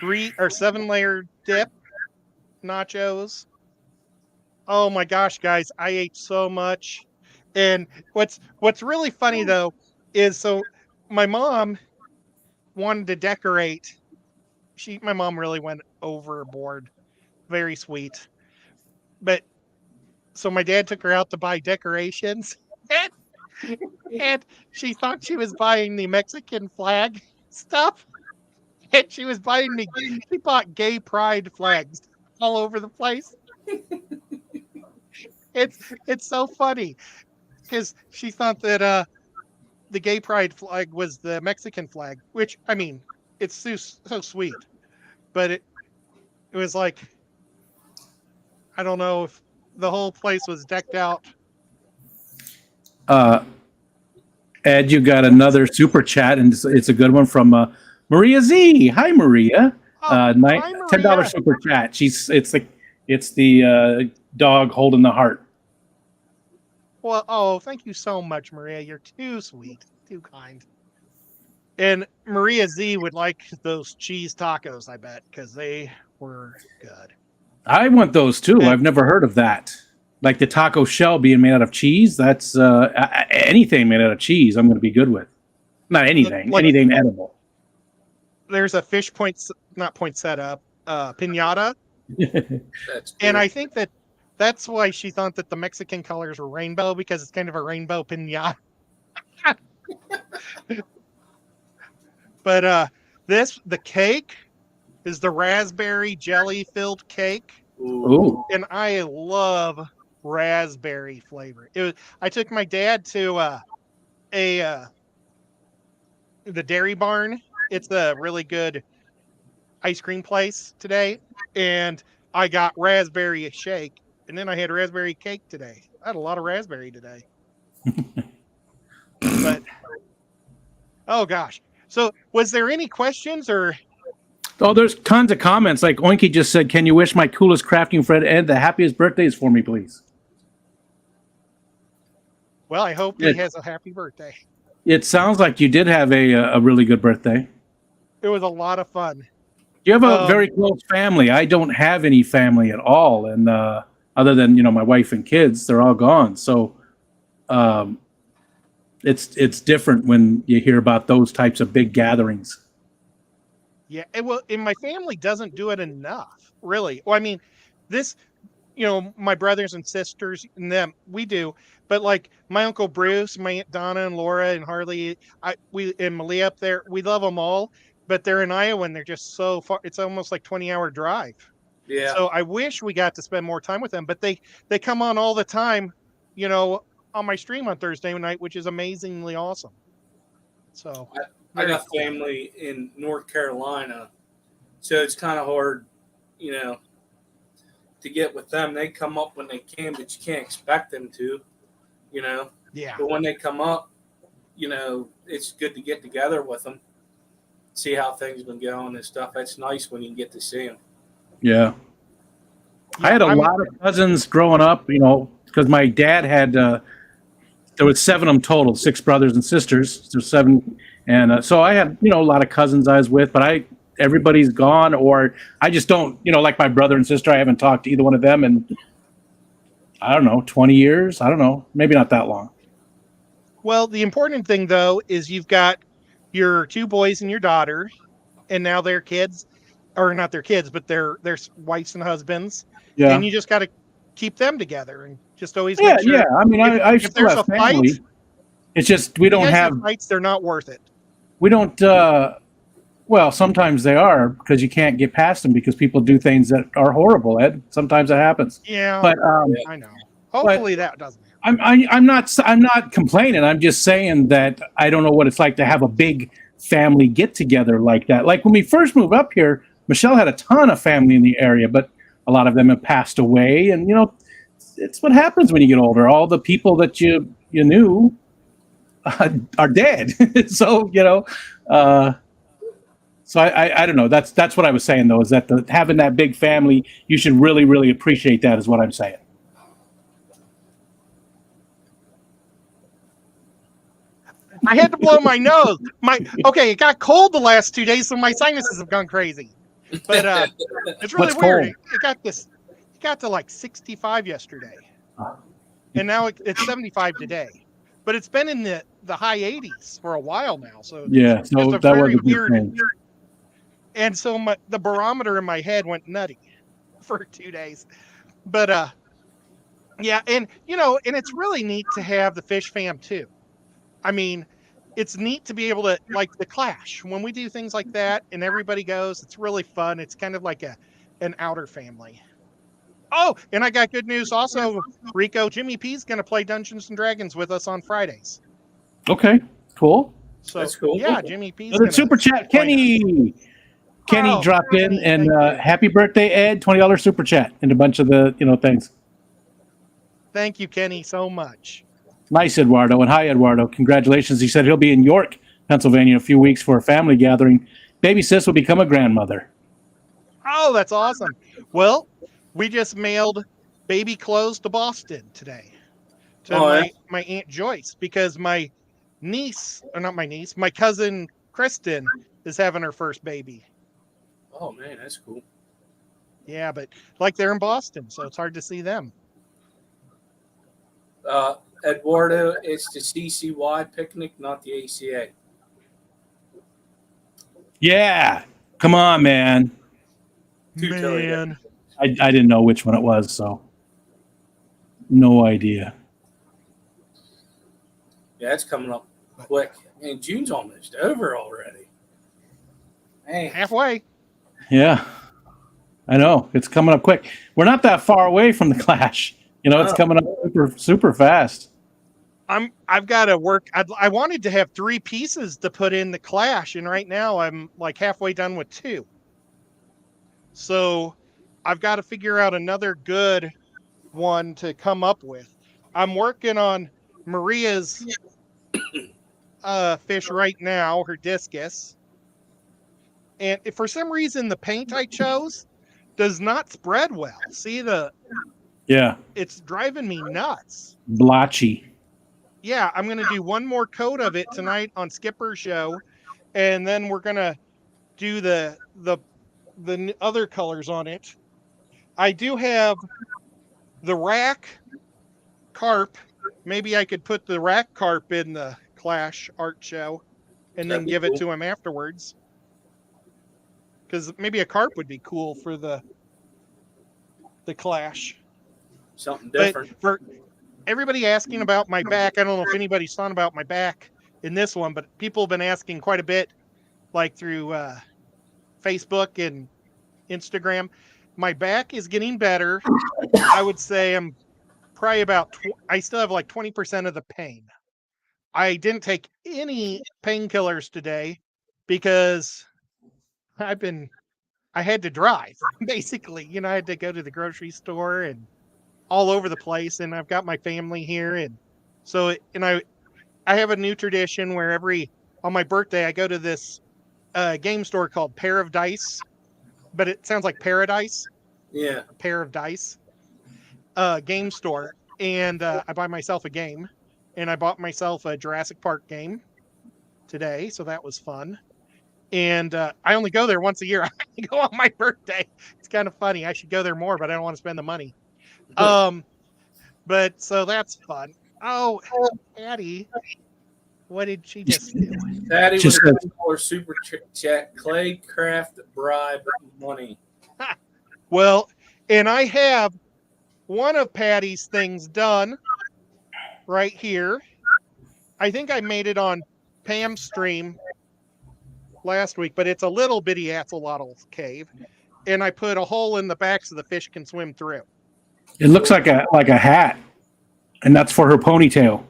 3 or 7 layer dip nachos. Oh my gosh, guys, I ate so much. And what's really funny though is my mom wanted to decorate. My mom really went overboard. Very sweet. But so my dad took her out to buy decorations. And she thought she was buying the Mexican flag stuff. And she bought gay pride flags all over the place. It's so funny because she thought that the gay pride flag was the Mexican flag, which I mean, it's so sweet, but it was like, I don't know if the whole place was decked out. Ed, you got another super chat, and it's a good one from Maria Z. Hi, Maria. Hi, Maria. $10 super chat. It's the dog holding the heart. Well, thank you so much, Maria. You're too sweet, too kind. And Maria Z would like those cheese tacos, I bet, because they were good. I want those too. And- I've never heard of that. Like the taco shell being made out of cheese. That's anything made out of cheese. I'm going to be good with. Not anything. Anything edible. There's a not poinsettia, piñata. That's And cool. I think that's why she thought that the Mexican colors were rainbow, because it's kind of a rainbow piñata. But the cake is the raspberry jelly filled cake, Ooh. and I love raspberry flavor. I took my dad to the Dairy Barn. It's a really good ice cream place today, and I got raspberry shake, and then I had raspberry cake today. I had a lot of raspberry today. But oh gosh. So was there any questions or Oh, there's tons of comments. Like Oinky just said, "Can you wish my coolest crafting friend Ed the happiest birthdays for me, please?" well, I hope Yeah. he has a happy birthday. It sounds like you did have a really good birthday. It was a lot of fun. You have a very close family. I don't have any family at all, and other than my wife and kids, they're all gone. So, it's different when you hear about those types of big gatherings. Yeah, and my family doesn't do it enough, really. Well, I mean, this, my brothers and sisters and them, we do, but like my Uncle Bruce, my Aunt Donna and Laura and Harley, and Malia up there, we love them all, but they're in Iowa and they're just so far. It's almost like 20-hour drive. Yeah. So I wish we got to spend more time with them, but they come on all the time, on my stream on Thursday night, which is amazingly awesome. So I got family in North Carolina, so it's kind of hard, to get with them. They come up when they can, but you can't expect them to, yeah. But when they come up, it's good to get together with them, see how things been going and stuff. It's nice when you get to see them. Yeah. I had a lot of cousins growing up, because my dad had, there was 7 of them total, 6 brothers and sisters. There's 7. And so I had, a lot of cousins I was with, but everybody's gone, or I just don't, like my brother and sister, I haven't talked to either one of them in, I don't know, 20 years. I don't know, maybe not that long. Well, the important thing, though, is you've got your 2 boys and your daughter, and now their kids, or not their kids, but their wives and husbands. Yeah. And you just got to keep them together and just always Yeah. make sure. Yeah. I mean, I if still there's have a family. fight, It's just, we don't have fights, they're not worth it. we don't well, sometimes they are, because you can't get past them because people do things that are horrible, Ed. Sometimes it happens. Yeah, But I know. Hopefully that doesn't happen. I'm not complaining. I'm just saying that I don't know what it's like to have a big family get together like that. Like when we first moved up here, Michelle had a ton of family in the area, but a lot of them have passed away, and it's what happens when you get older. All the people that you knew are dead. So so I don't know. That's what I was saying, though, is that having that big family, you should really, really appreciate that, is what I'm saying. I had to blow my nose. It got cold the last 2 days, so my sinuses have gone crazy. But it's really What's weird. cold? It got to like 65 yesterday, and now it's 75 today. but it's been in the high 80s for a while now. So Yeah, so just a that was very a good weird. thing. And so the barometer in my head went nutty for 2 days. But yeah, and and it's really neat to have the Fish Fam too. I mean, it's neat to be able to, like, the Clash when we do things like that and everybody goes. It's really fun. It's kind of like an outer family. Oh, and I got good news also, Rico. Jimmy P's going to play Dungeons and Dragons with us on Fridays. Okay, cool. So That's cool. yeah, Jimmy P's Another gonna super chat, join us. Kenny. Kenny Oh, dropped in, Kenny, and thank you. happy birthday, Ed! $20 super chat, and a bunch of the things. Thank you, Kenny, so much. Nice, Eduardo, and hi, Eduardo. Congratulations. He said he'll be in York, Pennsylvania, in a few weeks for a family gathering. Baby sis will become a grandmother. Oh, that's awesome. Well, we just mailed baby clothes to Boston today to my Aunt Joyce, because my niece, or not my niece, my cousin Kristen is having her first baby. Oh man, that's cool. Yeah, but like they're in Boston, so it's hard to see them. Eduardo, it's the CCY picnic, not the ACA. Yeah, come on, man. Man, I didn't know which one it was, so no idea. Yeah, it's coming up quick. And June's almost over already. Hey, halfway. Yeah, I know it's coming up quick. We're not that far away from the Clash. It's coming up super fast. I've got to work. I wanted to have 3 pieces to put in the Clash, and right now I'm like halfway done with 2. So I've got to figure out another good one to come up with. I'm working on Maria's fish right now, her discus. And if for some reason the paint I chose does not spread well. See Yeah, it's driving me nuts. blotchy. Yeah, I'm going to do one more coat of it tonight on Skipper's show, and then we're going to do the other colors on it. I do have the rack carp. Maybe I could put the rack carp in the Clash art show and then That'd be give cool. it to him afterwards. Because maybe a carp would be cool for the Clash. something different. But for everybody asking about my back, I don't know if anybody's thought about my back in this one, but people have been asking quite a bit, like through Facebook and Instagram. My back is getting better. I would say I'm probably about, I still have like 20% of the pain. I didn't take any painkillers today because I had to drive, basically. I had to go to the grocery store and all over the place, and I've got my family here, and so I have a new tradition where on my birthday I go to this game store called Pair of Dice, but it sounds like Paradise. Yeah. A Pair of Dice game store, and I buy myself a game, and I bought myself a Jurassic Park game today, so that was fun. And I only go there once a year. I go on my birthday. It's kind of funny. I should go there more, but I don't want to spend the money. But so that's fun. Oh, Addie, what did she just do? Patty Just with a $10 super chat. Clay Craft bribe money. Well, and I have one of Patty's things done right here. I think I made it on Pam's stream last week, but it's a little bitty axolotl cave, and I put a hole in the back so the fish can swim through. It looks like a hat, and that's for her ponytail.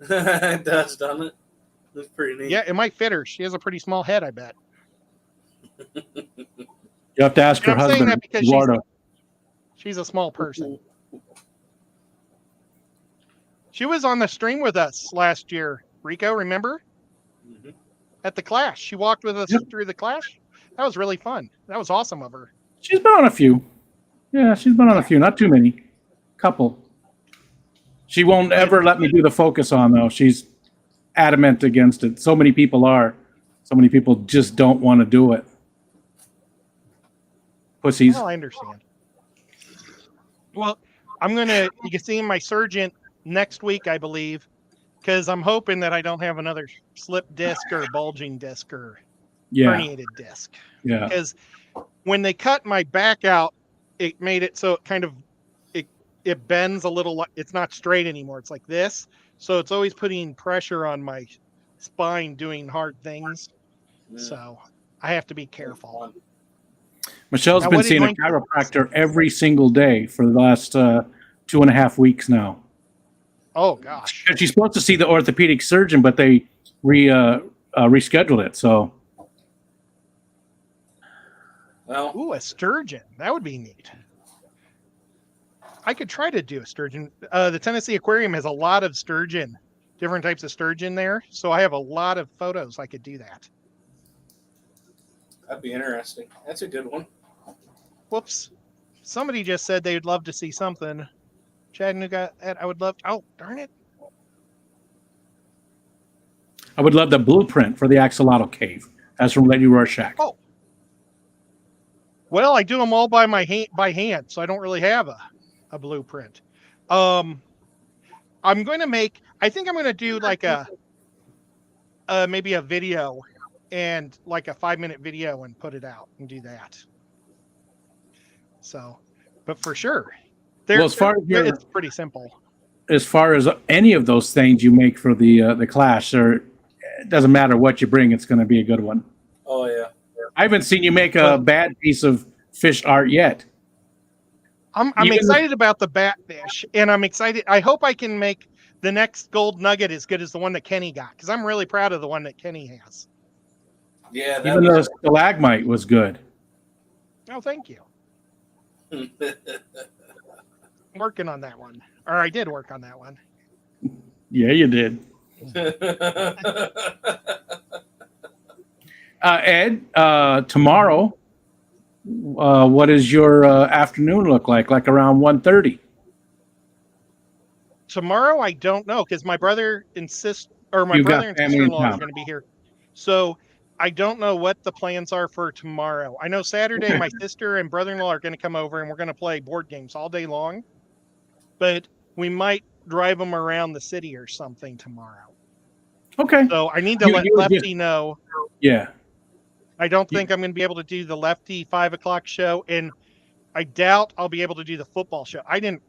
It does, doesn't it? That's pretty neat. Yeah, it might fit her. She has a pretty small head, I bet. You have to ask her And I'm saying husband, that because Eduardo. she's a small person. She was on the stream with us last year, Rico, remember? Mhm. At the Clash. She walked with us Yep. through the Clash. That was really fun. That was awesome of her. She's been on a few. Yeah, she's been on a few. Not too many. Couple. She won't ever let me do the focus on, though. She's adamant against it. So many people are. So many people just don't want to do it. Pussies. Well, I understand. Well, you can see my surgeon next week, I believe, because I'm hoping that I don't have another slip disc or bulging disc or Yeah. herniated disc. Yeah. Because when they cut my back out, it made it so it kind of it bends a little. It's not straight anymore. It's like this. So it's always putting pressure on my spine doing hard things. So I have to be careful. Michelle's Now, been what did seeing a Link- chiropractor every single day for the last 2.5 weeks now. Oh gosh. And she's supposed to see the orthopedic surgeon, but they rescheduled it. So Well, Ooh, a sturgeon. That would be neat. I could try to do a sturgeon. The Tennessee Aquarium has a lot of sturgeon, different types of sturgeon there. So I have a lot of photos. I could do that. that'd be interesting. That's a good one. Whoops. Somebody just said they'd love to see something. Chattanooga, I would love. Oh, darn it. I would love the blueprint for the Axolotl Cave. That's from Lady Rorschach. Oh. Well, I do them all by hand, so I don't really have a blueprint. I'm going to make. I think I'm going to do like maybe a video and like a 5-minute video and put it out and do that. So, but for sure, Well, as far as it's pretty simple. as far as any of those things you make for the clash, or it doesn't matter what you bring, it's going to be a good one. Oh yeah. I haven't seen you make a bad piece of fish art yet. I'm Even excited about the batfish, and I'm excited. I hope I can make the next gold nugget as good as the one that Kenny got, because I'm really proud of the one that Kenny has. Yeah. Even the stalagmite was good. Oh, thank you. I'm working on that one, or I did work on that one. Yeah, you did. Ed, tomorrow, what does your afternoon look like? Like around 1:30? Tomorrow, I don't know, because my brother and my You've got brother and family in sister-in-law are town. going to be here. So I don't know what the plans are for tomorrow. I know Saturday, Okay. my sister and brother-in-law are going to come over, and we're going to play board games all day long. But we might drive them around the city or something tomorrow. Okay. So I need to You- let you would Lefty know. Yeah. I don't think I'm going to be able to do the Lefty 5 o'clock show, and I doubt I'll be able to do the football show. I didn't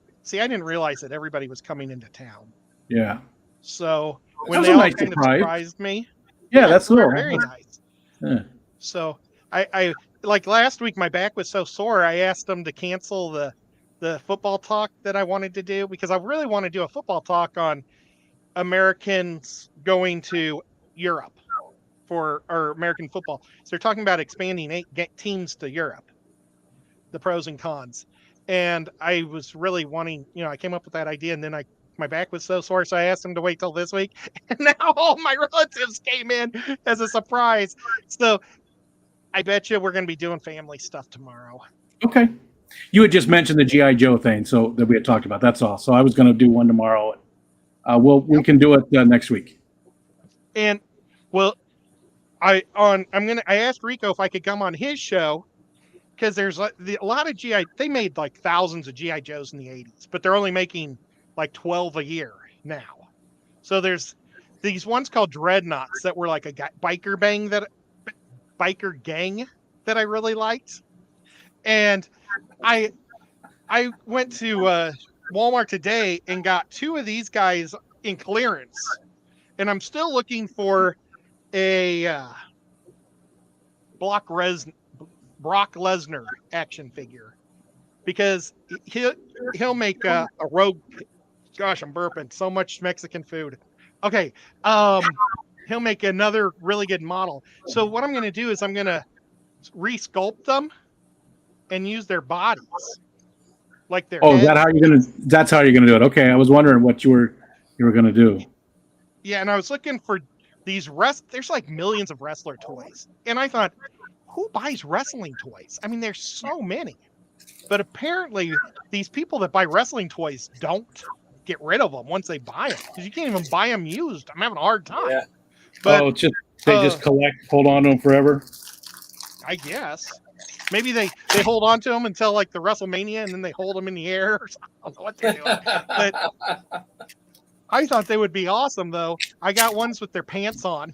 realize that everybody was coming into town. Yeah. So That when was they a all nice kind surprise. of surprised me, Yeah, that's they were cool. very nice. Yeah. So I like last week, my back was so sore. I asked them to cancel the football talk that I wanted to do, because I really want to do a football talk on Americans going to Europe for or American football. So they're talking about expanding 8 teams to Europe, the pros and cons. And I was really wanting, I came up with that idea, and then my back was so sore, so I asked them to wait till this week. And now all my relatives came in as a surprise. So I bet you we're going to be doing family stuff tomorrow. Okay. You had just mentioned the G.I. Joe thing, so that we had talked about. That's all. So I was going to do one tomorrow. We can do it next week. And well, I asked Rico if I could come on his show, because there's a lot of GI. They made like thousands of GI Joes in the 80s, but they're only making like 12 a year now. So there's these ones called Dreadnoughts that were like a biker gang that I really liked. And I went to Walmart today and got 2 of these guys in clearance, and I'm still looking for a Brock Lesnar action figure, because he'll make a rogue. Gosh, I'm burping so much Mexican food. Okay, he'll make another really good model. So what I'm going to do is I'm going to resculpt them and use their bodies, like their. Oh, heads. that's how you're gonna do it. Okay, I was wondering what you were gonna do. Yeah, and I was looking for these there's like millions of wrestler toys. And I thought, who buys wrestling toys? I mean, there's so many. But apparently these people that buy wrestling toys don't get rid of them once they buy them, because you can't even buy them used. I'm having a hard time. Yeah. But It's just they just hold on to them forever. I guess maybe they hold on to them until like the WrestleMania, and then they hold them in the air or something. I don't know what they're doing. I thought they would be awesome, though. I got ones with their pants on.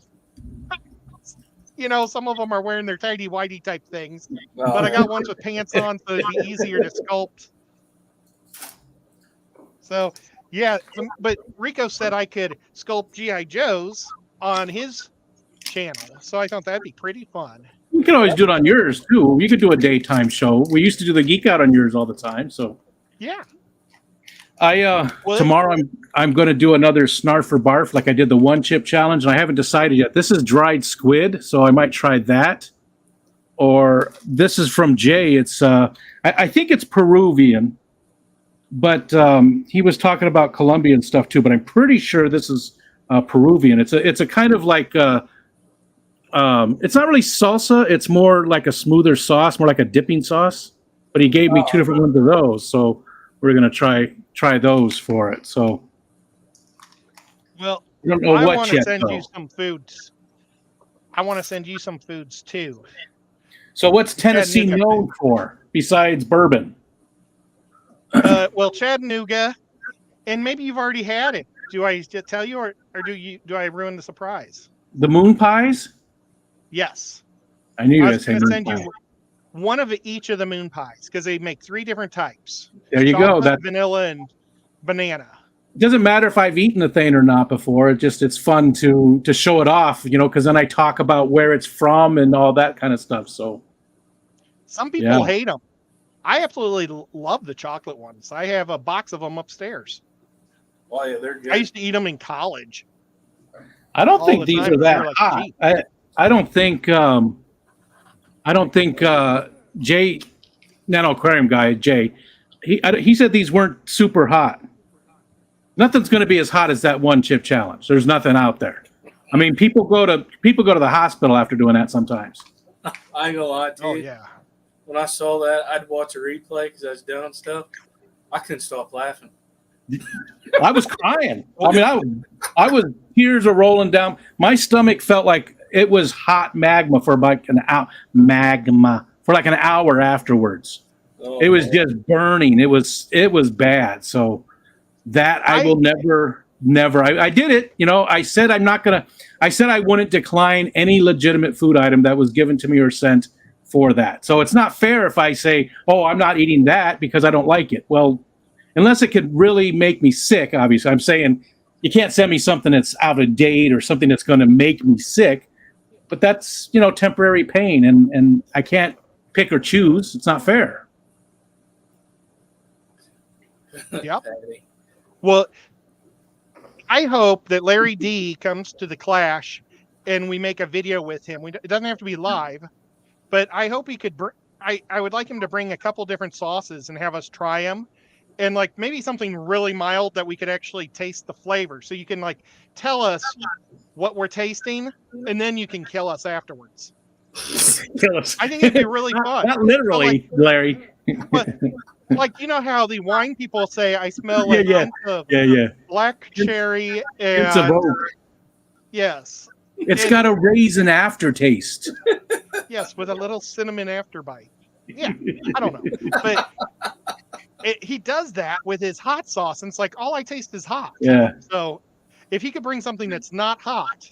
You know, some of them are wearing their tidy whitey type things, but I got ones with pants on, so it'd be easier to sculpt. So, yeah, but Rico said I could sculpt G.I. Joes on his channel, so I thought that'd be pretty fun. You can always do it on yours too. You could do a daytime show. We used to do the Geek Out on yours all the time. So Yeah. Tomorrow I'm going to do another Snarf or Barf like I did the one chip challenge, and I haven't decided yet. This is dried squid, so I might try that. Or this is from Jay. It's I think it's Peruvian, but he was talking about Colombian stuff too. But I'm pretty sure this is Peruvian. It's a kind of like it's not really salsa. It's more like a smoother sauce, more like a dipping sauce. But he gave me two different ones of those, so we're gonna try those for it. So Well, I don't know I what want to yet. send though. you some foods. I want to send you some foods too. So what's Tennessee Chattanooga. known for besides bourbon? Well, Chattanooga, and maybe you've already had it. Do I tell you, or do I ruin the surprise? The moon pies? Yes. I knew you I were was going going to to say send moon you one of each of the moon pies because they make 3 different types. pie. There you go. Chocolate, That vanilla, and banana. doesn't matter if I've eaten the thing or not before. It's fun to show it off, because then I talk about where it's from and all that kind of stuff. So Some people hate them. I absolutely love the chocolate ones. I have a box of them upstairs. Oh yeah, they're good. I used to eat them in college. I don't All think the these time, are that they're like hot. cheap. I don't think Jay, Nano Aquarium guy Jay, he said these weren't super hot. Nothing's going to be as hot as that one chip challenge. There's nothing out there. I mean, people go to the hospital after doing that sometimes. I ain't gonna lie to you. Oh yeah. When I saw that, I'd watch a replay because I was doing stuff. I couldn't stop laughing. I was crying. I mean, I was tears are rolling down. My stomach felt like it was hot magma for like an hour. For an hour afterwards. Oh, It was man. just burning. It was bad. So that I will never. I did it. I said I said I wouldn't decline any legitimate food item that was given to me or sent for that. So it's not fair if I say, "Oh, I'm not eating that because I don't like it." Well, unless it could really make me sick, obviously. I'm saying you can't send me something that's out of date or something that's going to make me sick. But that's, temporary pain, and I can't pick or choose. It's not fair. Yep. Well, I hope that Larry D comes to the Clash and we make a video with him. It doesn't have to be live, but I hope he could I would like him to bring a couple different sauces and have us try them, and like maybe something really mild that we could actually taste the flavor. So you can like tell us what we're tasting, and then you can kill us afterwards. Kill us. I think it'd be really fun. Not literally, Larry. But like, you know how the wine people say, I smell like Yeah. of Yeah. black cherry It's a and vote. yes, It's got a raisin aftertaste. yes, with a little cinnamon afterbite. Yeah, I don't know, but he does that with his hot sauce, and it's like all I taste is hot. Yeah. So if he could bring something that's not hot,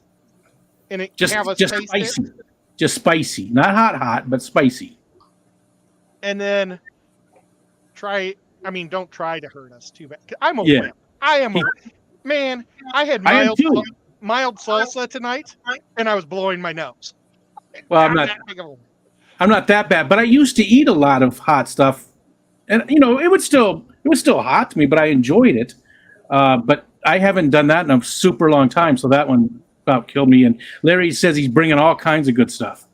and it Just have us just taste spicy. it, Just spicy. Not hot, but spicy. and then don't try to hurt us too bad. I'm a Yeah. wimp. I am a man. I had I am too. mild salsa tonight, and I was blowing my nose. Well, I'm not that bad, but I used to eat a lot of hot stuff, and it was still hot to me, but I enjoyed it. But I haven't done that in a super long time, so that one about killed me. And Larry says he's bringing all kinds of good stuff.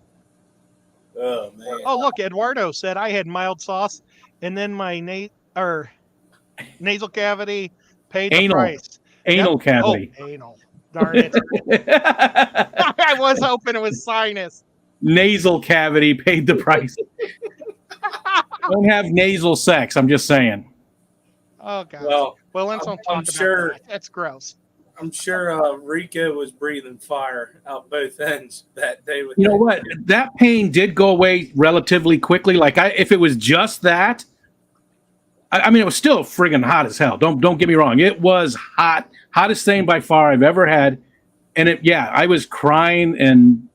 Oh man. Oh, look, Eduardo said I had mild sauce, and then my nasal cavity paid the Anal. price. Anal Yep. cavity. Oh, anal. Darn it. I was hoping it was sinus. Nasal cavity paid the price. Don't have nasal sex. I'm just saying. Oh, God. Well, let's not talk I'm about sure- that. That's gross. I'm sure Rico was breathing fire out both ends that day. With You know that. what? That pain did go away relatively quickly. Like if it was just that, I mean, it was still friggin' hot as hell. Don't get me wrong. It was hot, hottest thing by far I've ever had. And I was crying and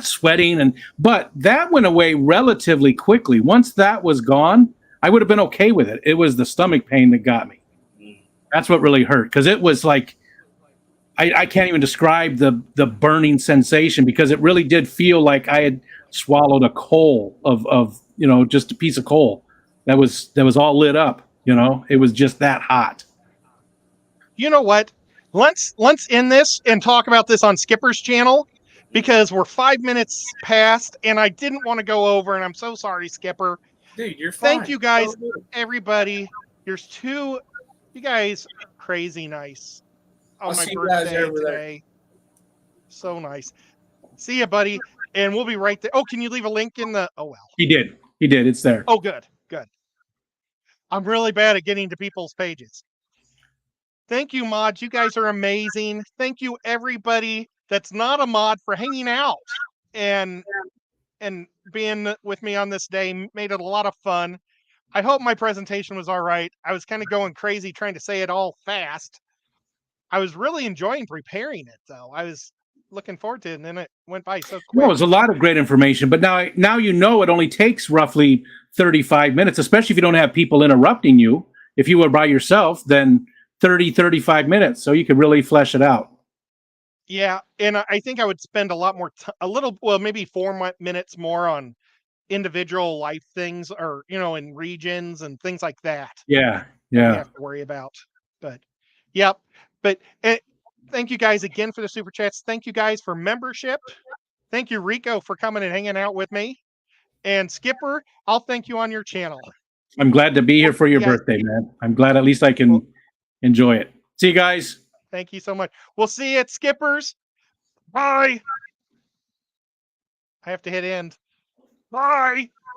sweating, but that went away relatively quickly. Once that was gone, I would have been okay with it. It was the stomach pain that got me. That's what really hurt, because it was like I can't even describe the burning sensation, because it really did feel like I had swallowed a coal of just a piece of coal that was all lit up. It was just that hot. You know what? Let's end this and talk about this on Skipper's channel, because we're 5 minutes past and I didn't want to go over, and I'm so sorry, Skipper. Dude, you're fine. Thank you guys, everybody. You guys are crazy nice on I'll my see you guys birthday over there. today. So nice. See ya, buddy. And we'll be right there. Oh, can you leave a link in the? Oh, well. He did. It's there. Oh, good. I'm really bad at getting to people's pages. Thank you, mods. You guys are amazing. Thank you, everybody that's not a mod, for hanging out and being with me on this day. Made it a lot of fun. I hope my presentation was all right. I was kind of going crazy trying to say it all fast. I was really enjoying preparing it, though. I was looking forward to it, and then it went by so quick. Well, it was a lot of great information, but now it only takes roughly 35 minutes, especially if you don't have people interrupting you. If you were by yourself, then 35 minutes, so you could really flesh it out. Yeah, and I think I would spend a lot more maybe 4 minutes more on individual life things, or in regions and things like that. Yeah. We have to worry about. But yep. But thank you guys again for the super chats. Thank you guys for membership. Thank you, Rico, for coming and hanging out with me. And Skipper, I'll thank you on your channel. I'm glad to be here for your birthday, man. I'm glad at least I can enjoy it. See you guys. Thank you so much. We'll see you at Skipper's. Bye. I have to hit end. Bye.